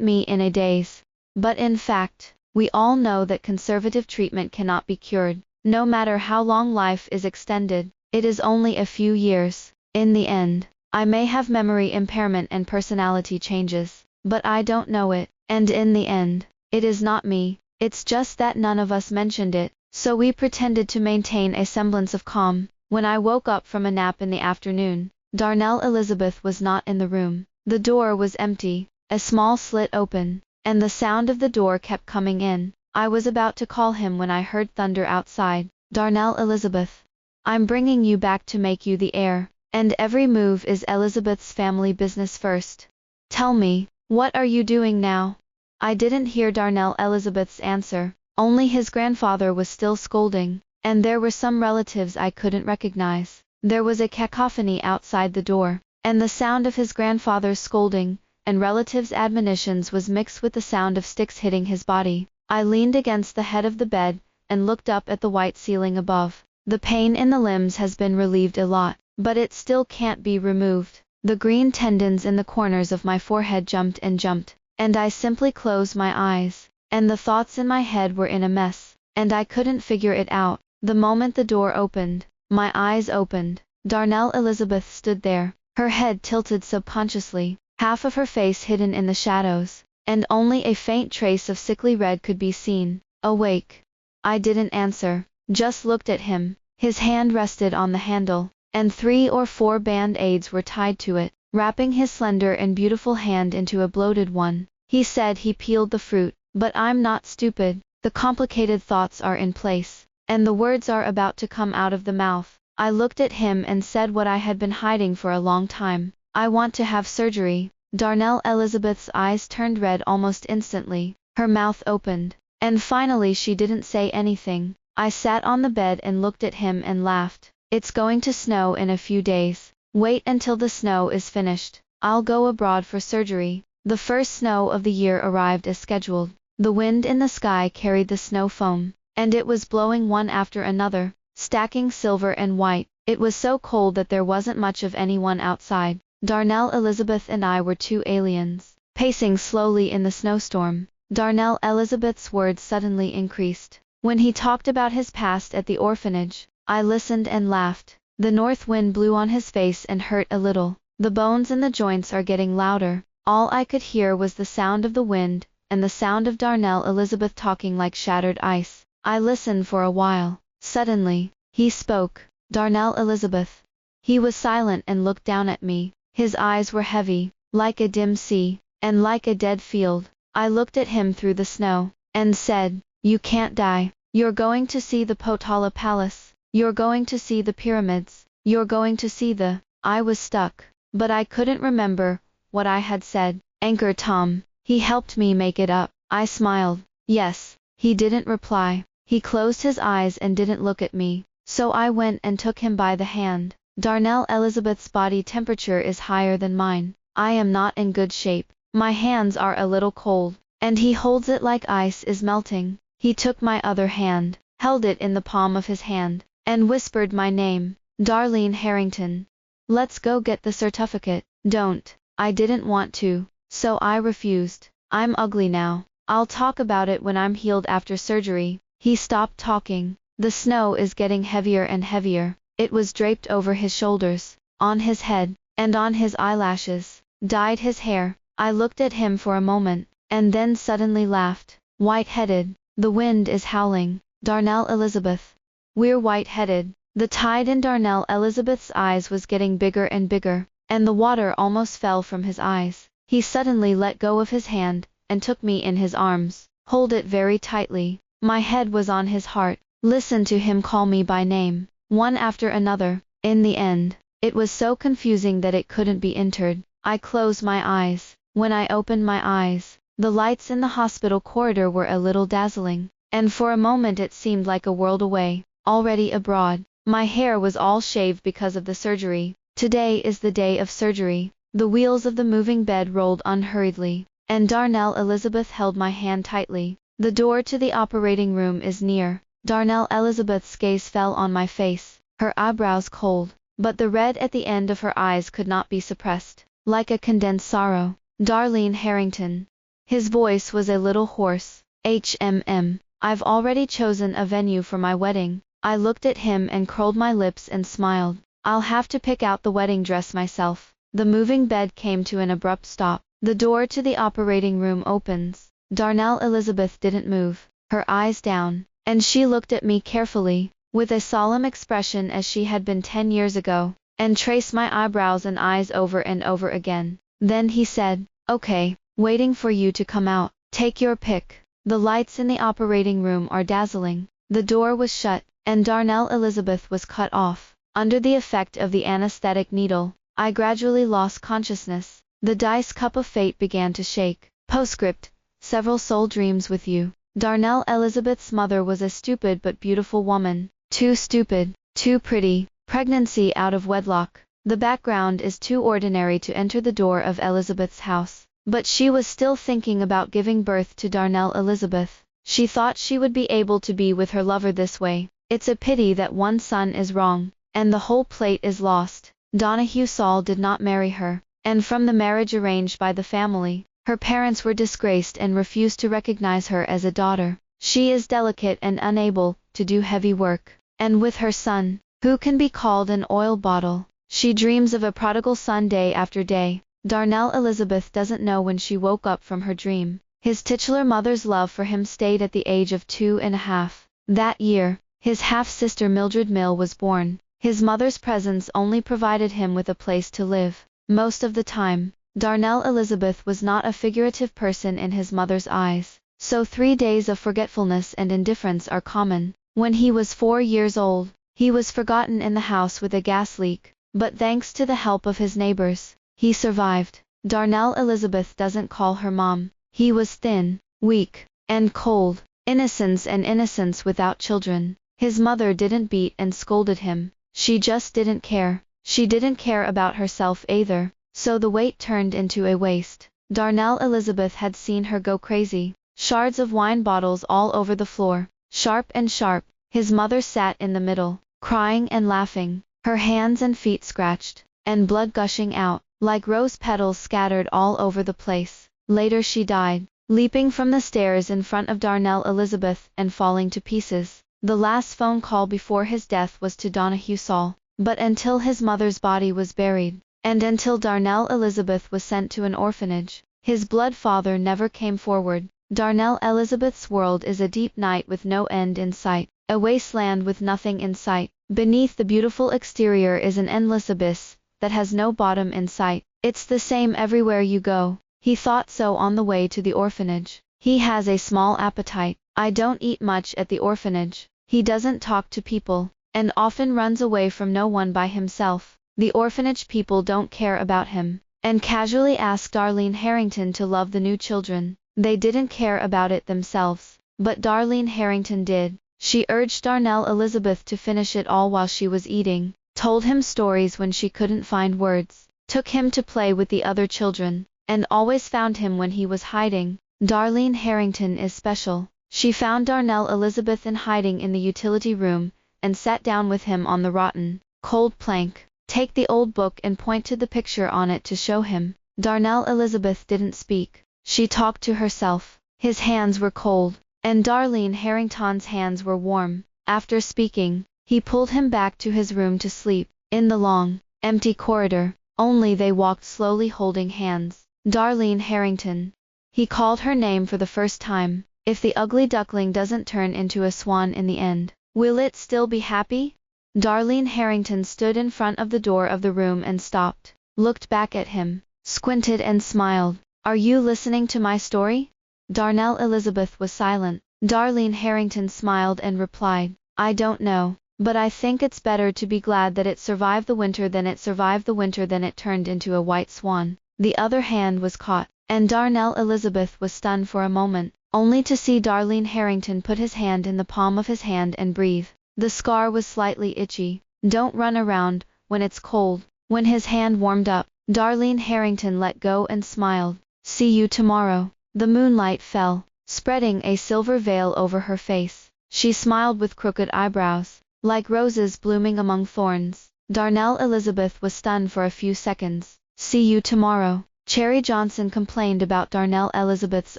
me in a daze. But in fact, we all know that conservative treatment cannot be cured. No matter how long life is extended, it is only a few years. In the end, I may have memory impairment and personality changes, but I don't know it, and in the end, it is not me. It's just that none of us mentioned it, so we pretended to maintain a semblance of calm. When I woke up from a nap in the afternoon, Darnell, Elizabeth was not in the room. The door was empty, a small slit open, and the sound of the door kept coming in. I was about to call him when I heard thunder outside. Darnell, Elizabeth. I'm bringing you back to make you the heir, and every move is Elizabeth's family business first. Tell me, what are you doing now? I didn't hear Darnell, Elizabeth's answer, only his grandfather was still scolding, and there were some relatives I couldn't recognize. There was a cacophony outside the door, and the sound of his grandfather's scolding, and relatives' admonitions was mixed with the sound of sticks hitting his body. I leaned against the head of the bed, and looked up at the white ceiling above. The pain in the limbs has been relieved a lot, but it still can't be removed. The green tendons in the corners of my forehead jumped, and I simply closed my eyes, and the thoughts in my head were in a mess, and I couldn't figure it out. The moment the door opened, my eyes opened. Darnell Elizabeth stood there, her head tilted subconsciously, half of her face hidden in the shadows, and only a faint trace of sickly red could be seen. Awake. I didn't answer, just looked at him. His hand rested on the handle, and 3 or 4 band-aids were tied to it, wrapping his slender and beautiful hand into a bloated one. He said he peeled the fruit, but I'm not stupid. The complicated thoughts are in place, and the words are about to come out of the mouth. I looked at him and said what I had been hiding for a long time. I want to have surgery. Darnell Elizabeth's eyes turned red almost instantly, her mouth opened, and finally she didn't say anything. I sat on the bed and looked at him and laughed. It's going to snow in a few days. Wait until the snow is finished. I'll go abroad for surgery. The first snow of the year arrived as scheduled. The wind in the sky carried the snow foam, and it was blowing one after another, stacking silver and white. It was so cold that there wasn't much of anyone outside. Darnell Elizabeth and I were 2 aliens, pacing slowly in the snowstorm. Darnell Elizabeth's words suddenly increased. When he talked about his past at the orphanage, I listened and laughed. The north wind blew on his face and hurt a little. The bones in the joints are getting louder. All I could hear was the sound of the wind, and the sound of Darnell Elizabeth talking like shattered ice. I listened for a while. Suddenly, he spoke. Darnell Elizabeth. He was silent and looked down at me. His eyes were heavy, like a dim sea, and like a dead field. I looked at him through the snow, and said, "You can't die. You're going to see the Potala Palace. You're going to see the pyramids. You're going to see the—" I was stuck, but I couldn't remember what I had said. "Anchor Tom." He helped me make it up. I smiled. "Yes." He didn't reply. He closed his eyes and didn't look at me, so I went and took him by the hand. Darnell Elizabeth's body temperature is higher than mine. I am not in good shape. My hands are a little cold, and he holds it like ice is melting. He took my other hand, held it in the palm of his hand, and whispered my name, Darlene Harrington. "Let's go get the certificate." "Don't." I didn't want to, so I refused. "I'm ugly now. I'll talk about it when I'm healed after surgery." He stopped talking. The snow is getting heavier and heavier. It was draped over his shoulders, on his head, and on his eyelashes, dyed his hair. I looked at him for a moment, and then suddenly laughed. "White-headed. The wind is howling." Darnell Elizabeth. "We're white-headed." The tide in Darnell Elizabeth's eyes was getting bigger and bigger, and the water almost fell from his eyes. He suddenly let go of his hand, and took me in his arms. Hold it very tightly. My head was on his heart. Listen to him call me by name, one after another. In the end, it was so confusing that it couldn't be entered. I closed my eyes. When I opened my eyes, the lights in the hospital corridor were a little dazzling, and for a moment it seemed like a world away, already abroad. My hair was all shaved because of the surgery. Today is the day of surgery. The wheels of the moving bed rolled unhurriedly, and Darnell Elizabeth held my hand tightly. The door to the operating room is near. Darnell Elizabeth's gaze fell on my face, her eyebrows cold, but the red at the end of her eyes could not be suppressed, like a condensed sorrow. "Darlene Harrington." His voice was a little hoarse. I've already chosen a venue for my wedding." I looked at him and curled my lips and smiled. "I'll have to pick out the wedding dress myself." The moving bed came to an abrupt stop. The door to the operating room opens. Darnell Elizabeth didn't move, her eyes down, and she looked at me carefully, with a solemn expression as she had been 10 years ago, and traced my eyebrows and eyes over and over again. Then he said, "Okay, waiting for you to come out. Take your pick." The lights in the operating room are dazzling. The door was shut, and Darnell Elizabeth was cut off. Under the effect of the anesthetic needle, I gradually lost consciousness. The dice cup of fate began to shake. Postscript: several soul dreams with you. Darnell Elizabeth's mother was a stupid but beautiful woman. Too stupid, too pretty. Pregnancy out of wedlock. The background is too ordinary to enter the door of Elizabeth's house. But she was still thinking about giving birth to Darnell Elizabeth. She thought she would be able to be with her lover this way. It's a pity that one son is wrong, and the whole plate is lost. Donahue Saul did not marry her, and from the marriage arranged by the family, her parents were disgraced and refused to recognize her as a daughter. She is delicate and unable to do heavy work, and with her son, who can be called an oil bottle, she dreams of a prodigal son day after day. Darnell Elizabeth doesn't know when she woke up from her dream. His titular mother's love for him stayed at the age of 2.5. That year, his half-sister Mildred was born. His mother's presence only provided him with a place to live. Most of the time, Darnell Elizabeth was not a figurative person in his mother's eyes, so 3 days of forgetfulness and indifference are common. When he was 4 years old, he was forgotten in the house with a gas leak, but thanks to the help of his neighbors, he survived. Darnell Elizabeth doesn't call her mom. He was thin, weak, and cold. Innocence without children. His mother didn't beat and scolded him. She just didn't care. She didn't care about herself either, so the weight turned into a waste. Darnell Elizabeth had seen her go crazy. Shards of wine bottles all over the floor, sharp and sharp. His mother sat in the middle, crying and laughing, her hands and feet scratched, and blood gushing out, like rose petals scattered all over the place. Later she died, leaping from the stairs in front of Darnell Elizabeth and falling to pieces. The last phone call before his death was to Donahue Saul, but until his mother's body was buried, and until Darnell Elizabeth was sent to an orphanage, his blood father never came forward. Darnell Elizabeth's world is a deep night with no end in sight, a wasteland with nothing in sight. Beneath the beautiful exterior is an endless abyss that has no bottom in sight. It's the same everywhere you go. He thought so on the way to the orphanage. He has a small appetite. I don't eat much at the orphanage. He doesn't talk to people, and often runs away from no one by himself. The orphanage people don't care about him, and casually ask Darlene Harrington to love the new children. They didn't care about it themselves, but Darlene Harrington did. She urged Darnell Elizabeth to finish it all while she was eating, told him stories when she couldn't find words, took him to play with the other children, and always found him when he was hiding. Darlene Harrington is special. She found Darnell Elizabeth in hiding in the utility room, and sat down with him on the rotten, cold plank. Take the old book and point to the picture on it to show him. Darnell Elizabeth didn't speak. She talked to herself. His hands were cold, and Darlene Harrington's hands were warm. After speaking, he pulled him back to his room to sleep. In the long, empty corridor, only they walked slowly holding hands. Darlene Harrington. He called her name for the first time. If the ugly duckling doesn't turn into a swan in the end, will it still be happy? Darlene Harrington stood in front of the door of the room and stopped, looked back at him, squinted and smiled. Are you listening to my story? Darnell Elizabeth was silent. Darlene Harrington smiled and replied, I don't know, but I think it's better to be glad that it survived the winter than it turned into a white swan. The other hand was caught, and Darnell Elizabeth was stunned for a moment, only to see Darlene Harrington put his hand in the palm of his hand and breathe. The scar was slightly itchy. Don't run around when it's cold. When his hand warmed up, Darlene Harrington let go and smiled. See you tomorrow. The moonlight fell, spreading a silver veil over her face. She smiled with crooked eyebrows, like roses blooming among thorns. Darnell Elizabeth was stunned for a few seconds. See you tomorrow. Cherry Johnson complained about Darnell Elizabeth's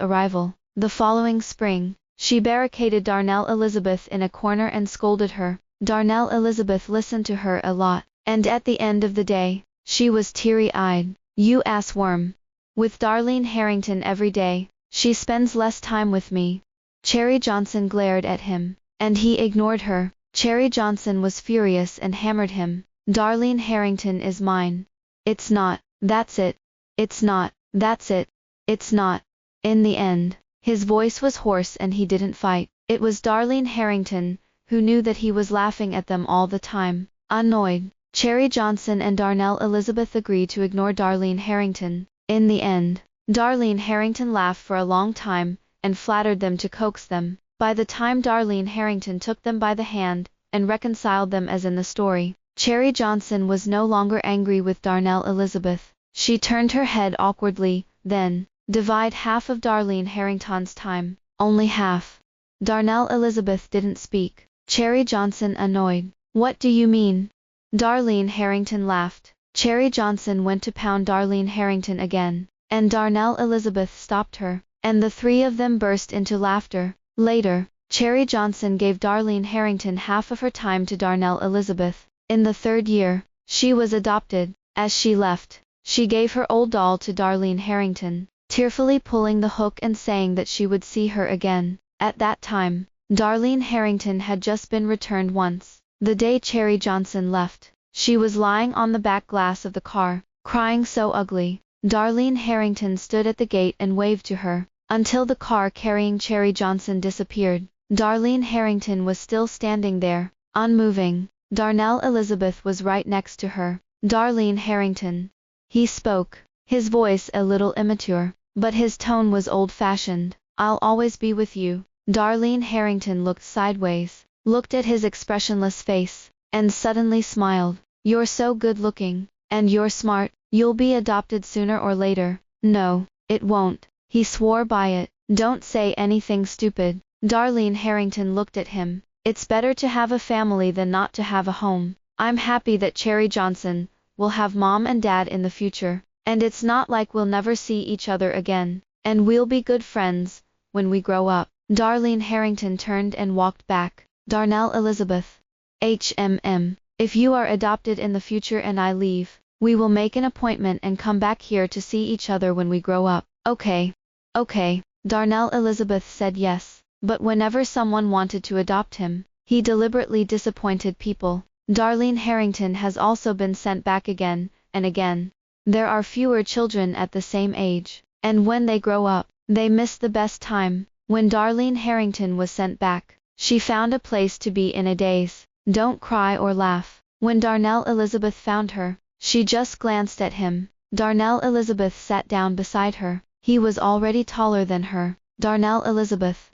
arrival. The following spring, she barricaded Darnell Elizabeth in a corner and scolded her. Darnell Elizabeth listened to her a lot, and at the end of the day, she was teary-eyed. You ass worm. With Darlene Harrington every day, she spends less time with me. Cherry Johnson glared at him, and he ignored her. Cherry Johnson was furious and hammered him. Darlene Harrington is mine. It's not, that's it. It's not, that's it. It's not. In the end, his voice was hoarse and he didn't fight. It was Darlene Harrington, who knew that he was laughing at them all the time. Annoyed, Cherry Johnson and Darnell Elizabeth agreed to ignore Darlene Harrington. In the end, Darlene Harrington laughed for a long time, and flattered them to coax them. By the time Darlene Harrington took them by the hand, and reconciled them as in the story, Cherry Johnson was no longer angry with Darnell Elizabeth. She turned her head awkwardly, then, divide half of Darlene Harrington's time, only half. Darnell Elizabeth didn't speak. Cherry Johnson annoyed. What do you mean? Darlene Harrington laughed. Cherry Johnson went to pound Darlene Harrington again, and Darnell Elizabeth stopped her, and the three of them burst into laughter. Later, Cherry Johnson gave Darlene Harrington half of her time to Darnell Elizabeth. In the 3rd year, she was adopted. As she left, she gave her old doll to Darlene Harrington, tearfully pulling the hook and saying that she would see her again. At that time, Darlene Harrington had just been returned once. The day Cherry Johnson left, she was lying on the back glass of the car, crying so ugly. Darlene Harrington stood at the gate and waved to her, until the car carrying Cherry Johnson disappeared. Darlene Harrington was still standing there, unmoving. Darnell Elizabeth was right next to her. Darlene Harrington. He spoke, his voice a little immature, but his tone was old-fashioned. I'll always be with you. Darlene Harrington looked sideways, looked at his expressionless face, and suddenly smiled. You're so good-looking, and you're smart. You'll be adopted sooner or later. No, it won't. He swore by it. Don't say anything stupid. Darlene Harrington looked at him. It's better to have a family than not to have a home. I'm happy that Cherry Johnson will have mom and dad in the future, and it's not like we'll never see each other again, and we'll be good friends when we grow up. Darlene Harrington turned and walked back. Darnell Elizabeth. If you are adopted in the future and I leave, we will make an appointment and come back here to see each other when we grow up. Okay. Okay. Darnell Elizabeth said yes, but whenever someone wanted to adopt him, he deliberately disappointed people. Darlene Harrington has also been sent back again and again. There are fewer children at the same age, and when they grow up, they miss the best time. When Darlene Harrington was sent back, she found a place to be in a daze. Don't cry or laugh. When Darnell Elizabeth found her, she just glanced at him. Darnell Elizabeth sat down beside her. He was already taller than her. Darnell Elizabeth.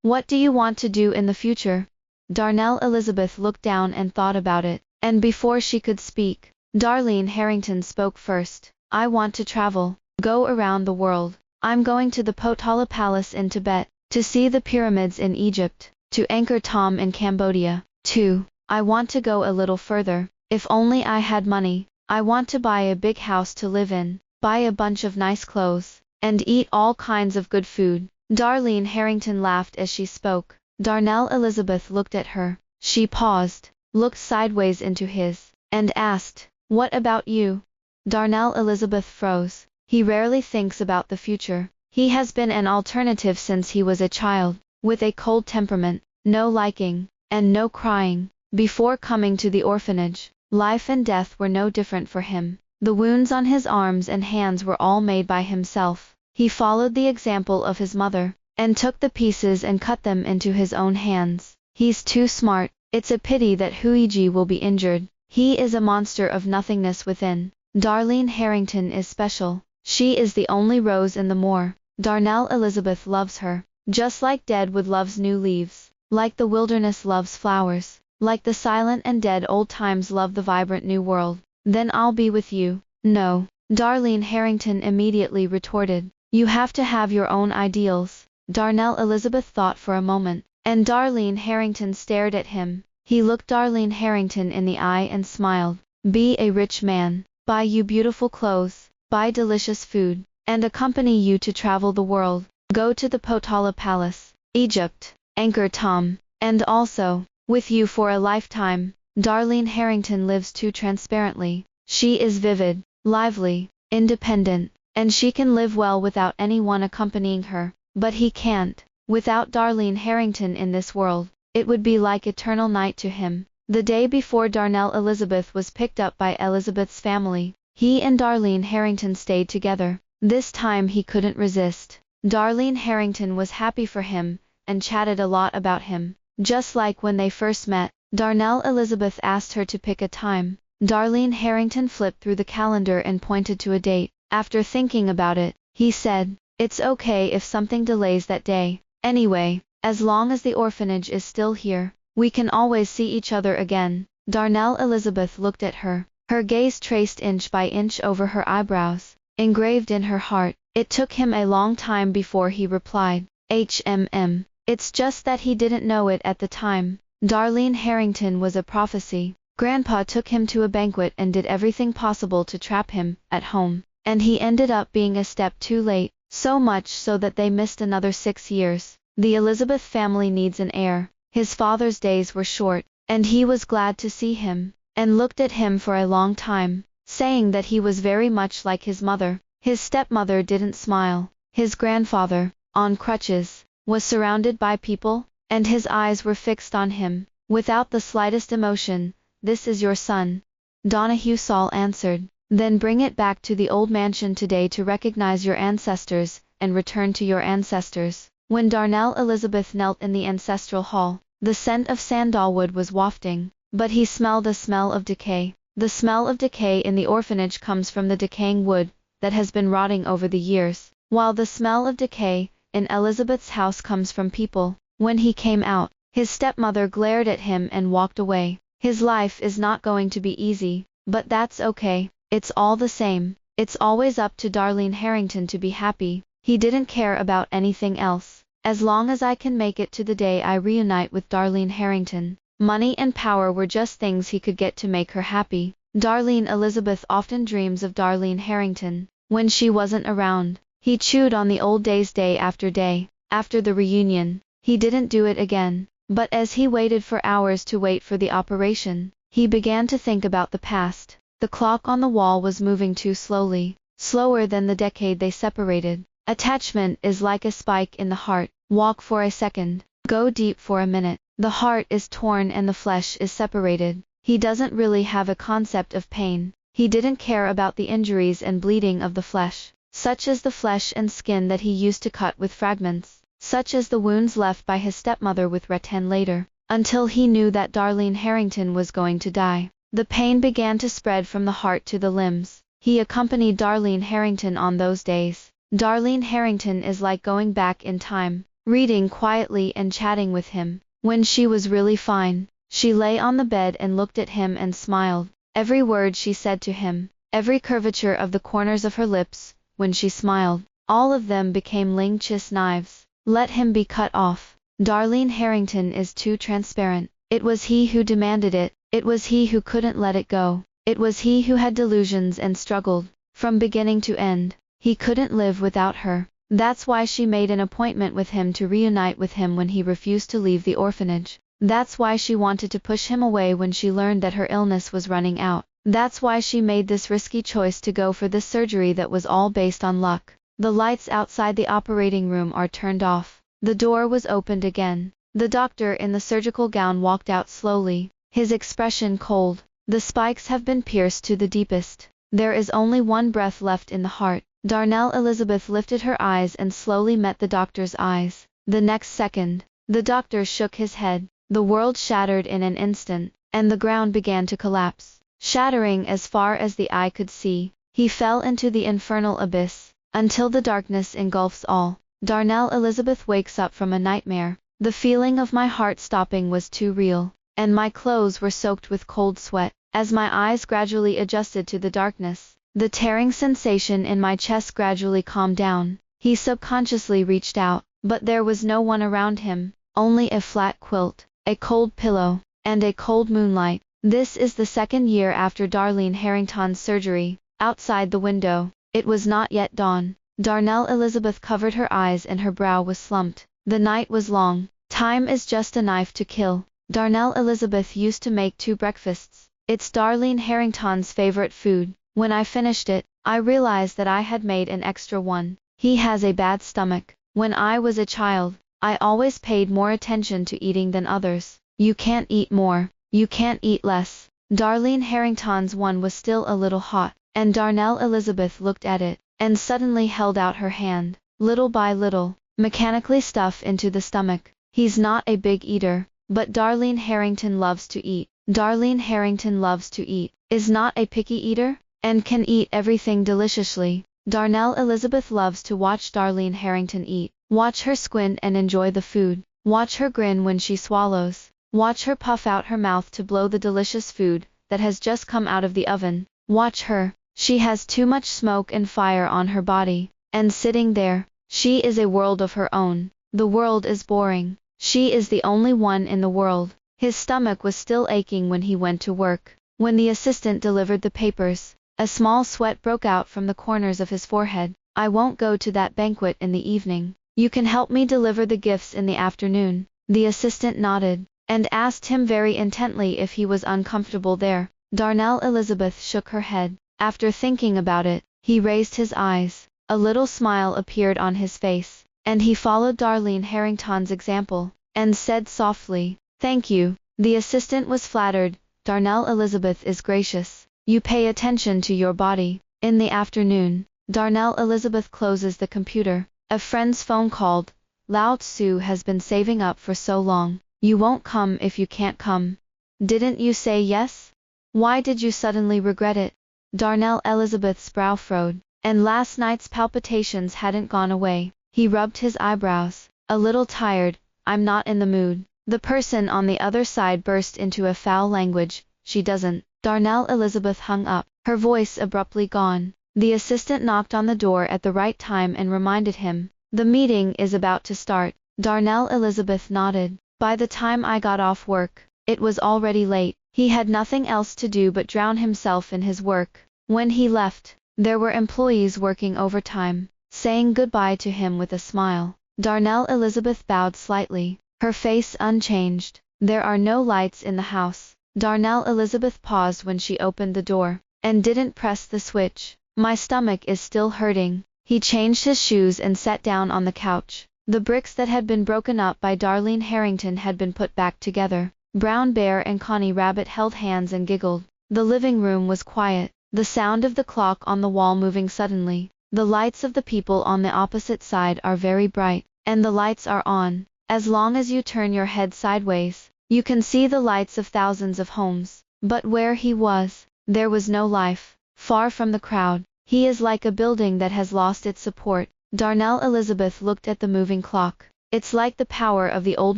What do you want to do in the future? Darnell Elizabeth looked down and thought about it, and before she could speak, Darlene Harrington spoke first. I want to travel, go around the world. I'm going to the Potala Palace in Tibet, to see the pyramids in Egypt, to Angkor Thom in Cambodia. 2. I want to go a little further. If only I had money. I want to buy a big house to live in, buy a bunch of nice clothes, and eat all kinds of good food. Darlene Harrington laughed as she spoke. Darnell Elizabeth looked at her. She paused, looked sideways into his, and asked, "What about you?" Darnell Elizabeth froze. He rarely thinks about the future. He has been an alternative since he was a child, with a cold temperament, no liking, and no crying. Before coming to the orphanage, life and death were no different for him. The wounds on his arms and hands were all made by himself. He followed the example of his mother, and took the pieces and cut them into his own hands. He's too smart. It's a pity that Huiji will be injured. He is a monster of nothingness within. Darlene Harrington is special. She is the only rose in the moor. Darnell Elizabeth loves her, just like Deadwood loves new leaves, like the wilderness loves flowers, like the silent and dead old times love the vibrant new world. Then I'll be with you. No, Darlene Harrington immediately retorted. You have to have your own ideals. Darnell Elizabeth thought for a moment, and Darlene Harrington stared at him. He looked Darlene Harrington in the eye and smiled. Be a rich man, buy you beautiful clothes, buy delicious food, and accompany you to travel the world. Go to the Potala Palace, Egypt, Angkor Thom, and also, with you for a lifetime. Darlene Harrington lives too transparently. She is vivid, lively, independent, and she can live well without anyone accompanying her. But he can't. Without Darlene Harrington in this world, it would be like eternal night to him. The day before Darnell Elizabeth was picked up by Elizabeth's family, he and Darlene Harrington stayed together. This time he couldn't resist. Darlene Harrington was happy for him, and chatted a lot about him. Just like when they first met, Darnell Elizabeth asked her to pick a time. Darlene Harrington flipped through the calendar and pointed to a date. After thinking about it, he said, "It's okay if something delays that day. Anyway, as long as the orphanage is still here, we can always see each other again." Darnell Elizabeth looked at her. Her gaze traced inch by inch over her eyebrows. engraved in her heart. It took him a long time before he replied, It's just that he didn't know it at the time. Darlene Harrington was a prophecy. Grandpa took him to a banquet and did everything possible to trap him at home, and he ended up being a step too late, so much so that they missed another 6 years. The Elizabeth family needs an heir. His father's days were short, and he was glad to see him, and looked at him for a long time, saying that he was very much like his mother. His stepmother didn't smile. His grandfather, on crutches, was surrounded by people, and his eyes were fixed on him, without the slightest emotion. This is your son, Donahue Saul answered. Then bring it back to the old mansion today to recognize your ancestors, and return to your ancestors. When Darnell Elizabeth knelt in the ancestral hall, the scent of sandalwood was wafting, but he smelled a smell of decay. The smell of decay in the orphanage comes from the decaying wood that has been rotting over the years, while the smell of decay in Elizabeth's house comes from people. When he came out, his stepmother glared at him and walked away. His life is not going to be easy, but that's okay. It's all the same. It's always up to Darlene Harrington to be happy. He didn't care about anything else. As long as I can make it to the day I reunite with Darlene Harrington. Money and power were just things he could get to make her happy. Darlene Elizabeth often dreams of Darlene Harrington when she wasn't around. He chewed on the old days day after day. After the reunion, he didn't do it again. But as he waited for hours to wait for the operation, he began to think about the past. The clock on the wall was moving too slowly, slower than the decade they separated. Attachment is like a spike in the heart. Walk for a second, go deep for a minute. The heart is torn and the flesh is separated. He doesn't really have a concept of pain. He didn't care about the injuries and bleeding of the flesh, such as the flesh and skin that he used to cut with fragments, such as the wounds left by his stepmother with rattan later, until he knew that Darlene Harrington was going to die. The pain began to spread from the heart to the limbs. He accompanied Darlene Harrington on those days. Darlene Harrington is like going back in time, reading quietly and chatting with him. When she was really fine, she lay on the bed and looked at him and smiled. Every word she said to him, every curvature of the corners of her lips, when she smiled, all of them became Ling-Chis knives. Let him be cut off. Darlene Harrington is too transparent. It was he who demanded it. It was he who couldn't let it go. It was he who had delusions and struggled, from beginning to end. He couldn't live without her. That's why she made an appointment with him to reunite with him when he refused to leave the orphanage. That's why she wanted to push him away when she learned that her illness was running out. That's why she made this risky choice to go for this surgery that was all based on luck. The lights outside the operating room are turned off. The door was opened again. The doctor in the surgical gown walked out slowly, his expression cold. The spikes have been pierced to the deepest. There is only one breath left in the heart. Darnell Elizabeth lifted her eyes and slowly met the doctor's eyes. The next second, the doctor shook his head. The world shattered in an instant, and the ground began to collapse. Shattering as far as the eye could see, he fell into the infernal abyss, until the darkness engulfs all. Darnell Elizabeth wakes up from a nightmare. The feeling of my heart stopping was too real, and my clothes were soaked with cold sweat. As my eyes gradually adjusted to the darkness, the tearing sensation in my chest gradually calmed down. He subconsciously reached out, but there was no one around him, only a flat quilt, a cold pillow, and a cold moonlight. This is the 2nd year after Darlene Harrington's surgery. Outside the window, it was not yet dawn. Darnell Elizabeth covered her eyes and her brow was slumped. The night was long. Time is just a knife to kill. Darnell Elizabeth used to make 2 breakfasts. It's Darlene Harrington's favorite food. When I finished it, I realized that I had made an extra one. He has a bad stomach. When I was a child, I always paid more attention to eating than others. You can't eat more. You can't eat less. Darlene Harrington's one was still a little hot, and Darnell Elizabeth looked at it, and suddenly held out her hand. Little by little, mechanically stuff into the stomach. He's not a big eater, but Darlene Harrington loves to eat. Darlene Harrington loves to eat, is not a picky eater, and can eat everything deliciously. Darnell Elizabeth loves to watch Darlene Harrington eat. Watch her squint and enjoy the food. Watch her grin when she swallows. Watch her puff out her mouth to blow the delicious food that has just come out of the oven. Watch her She has too much smoke and fire on her body, and sitting there, she is a world of her own. The world is boring. She is the only one in the world. His stomach was still aching when he went to work. When the assistant delivered the papers, a small sweat broke out from the corners of his forehead. I won't go to that banquet in the evening. You can help me deliver the gifts in the afternoon. The assistant nodded, and asked him very intently if he was uncomfortable there. Darnell Elizabeth shook her head. After thinking about it, he raised his eyes. A little smile appeared on his face, and he followed Darlene Harrington's example, and said softly, "Thank you." The assistant was flattered. Darnell Elizabeth is gracious. You pay attention to your body. In the afternoon, Darnell Elizabeth closes the computer. A friend's phone called. Lao Tzu has been saving up for so long. You won't come if you can't come. Didn't you say yes? Why did you suddenly regret it? Darnell Elizabeth's brow furrowed, and last night's palpitations hadn't gone away. He rubbed his eyebrows. A little tired. I'm not in the mood. The person on the other side burst into a foul language. She doesn't. Darnell Elizabeth hung up, her voice abruptly gone. The assistant knocked on the door at the right time and reminded him, "The meeting is about to start." Darnell Elizabeth nodded. By the time I got off work, it was already late. He had nothing else to do but drown himself in his work. When he left, there were employees working overtime, saying goodbye to him with a smile. Darnell Elizabeth bowed slightly, her face unchanged. There are no lights in the house. Darnell Elizabeth paused when she opened the door, and didn't press the switch. My stomach is still hurting. He changed his shoes and sat down on the couch. The bricks that had been broken up by Darlene Harrington had been put back together. Brown Bear and Connie Rabbit held hands and giggled. The living room was quiet. The sound of the clock on the wall moving suddenly. The lights of the people on the opposite side are very bright, and the lights are on. As long as you turn your head sideways, you can see the lights of thousands of homes. But where he was, there was no life. Far from the crowd, he is like a building that has lost its support. Darnell Elizabeth looked at the moving clock. It's like the power of the old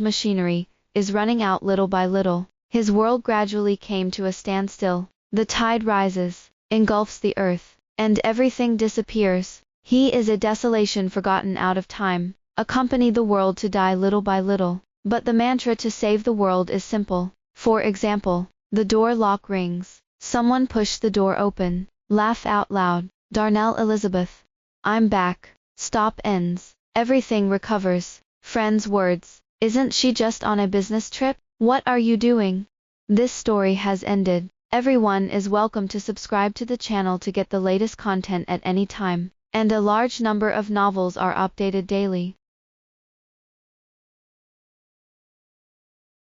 machinery is running out little by little. His world gradually came to a standstill. The tide rises, engulfs the earth, and everything disappears. He is a desolation forgotten out of time, accompany the world to die little by little. But the mantra to save the world is simple. For example, the door lock rings. Someone push the door open. Laugh out loud. Darnell Elizabeth. I'm back. Stop ends. Everything recovers. Friend's words. Isn't she just on a business trip? What are you doing? This story has ended. Everyone is welcome to subscribe to the channel to get the latest content at any time, and a large number of novels are updated daily.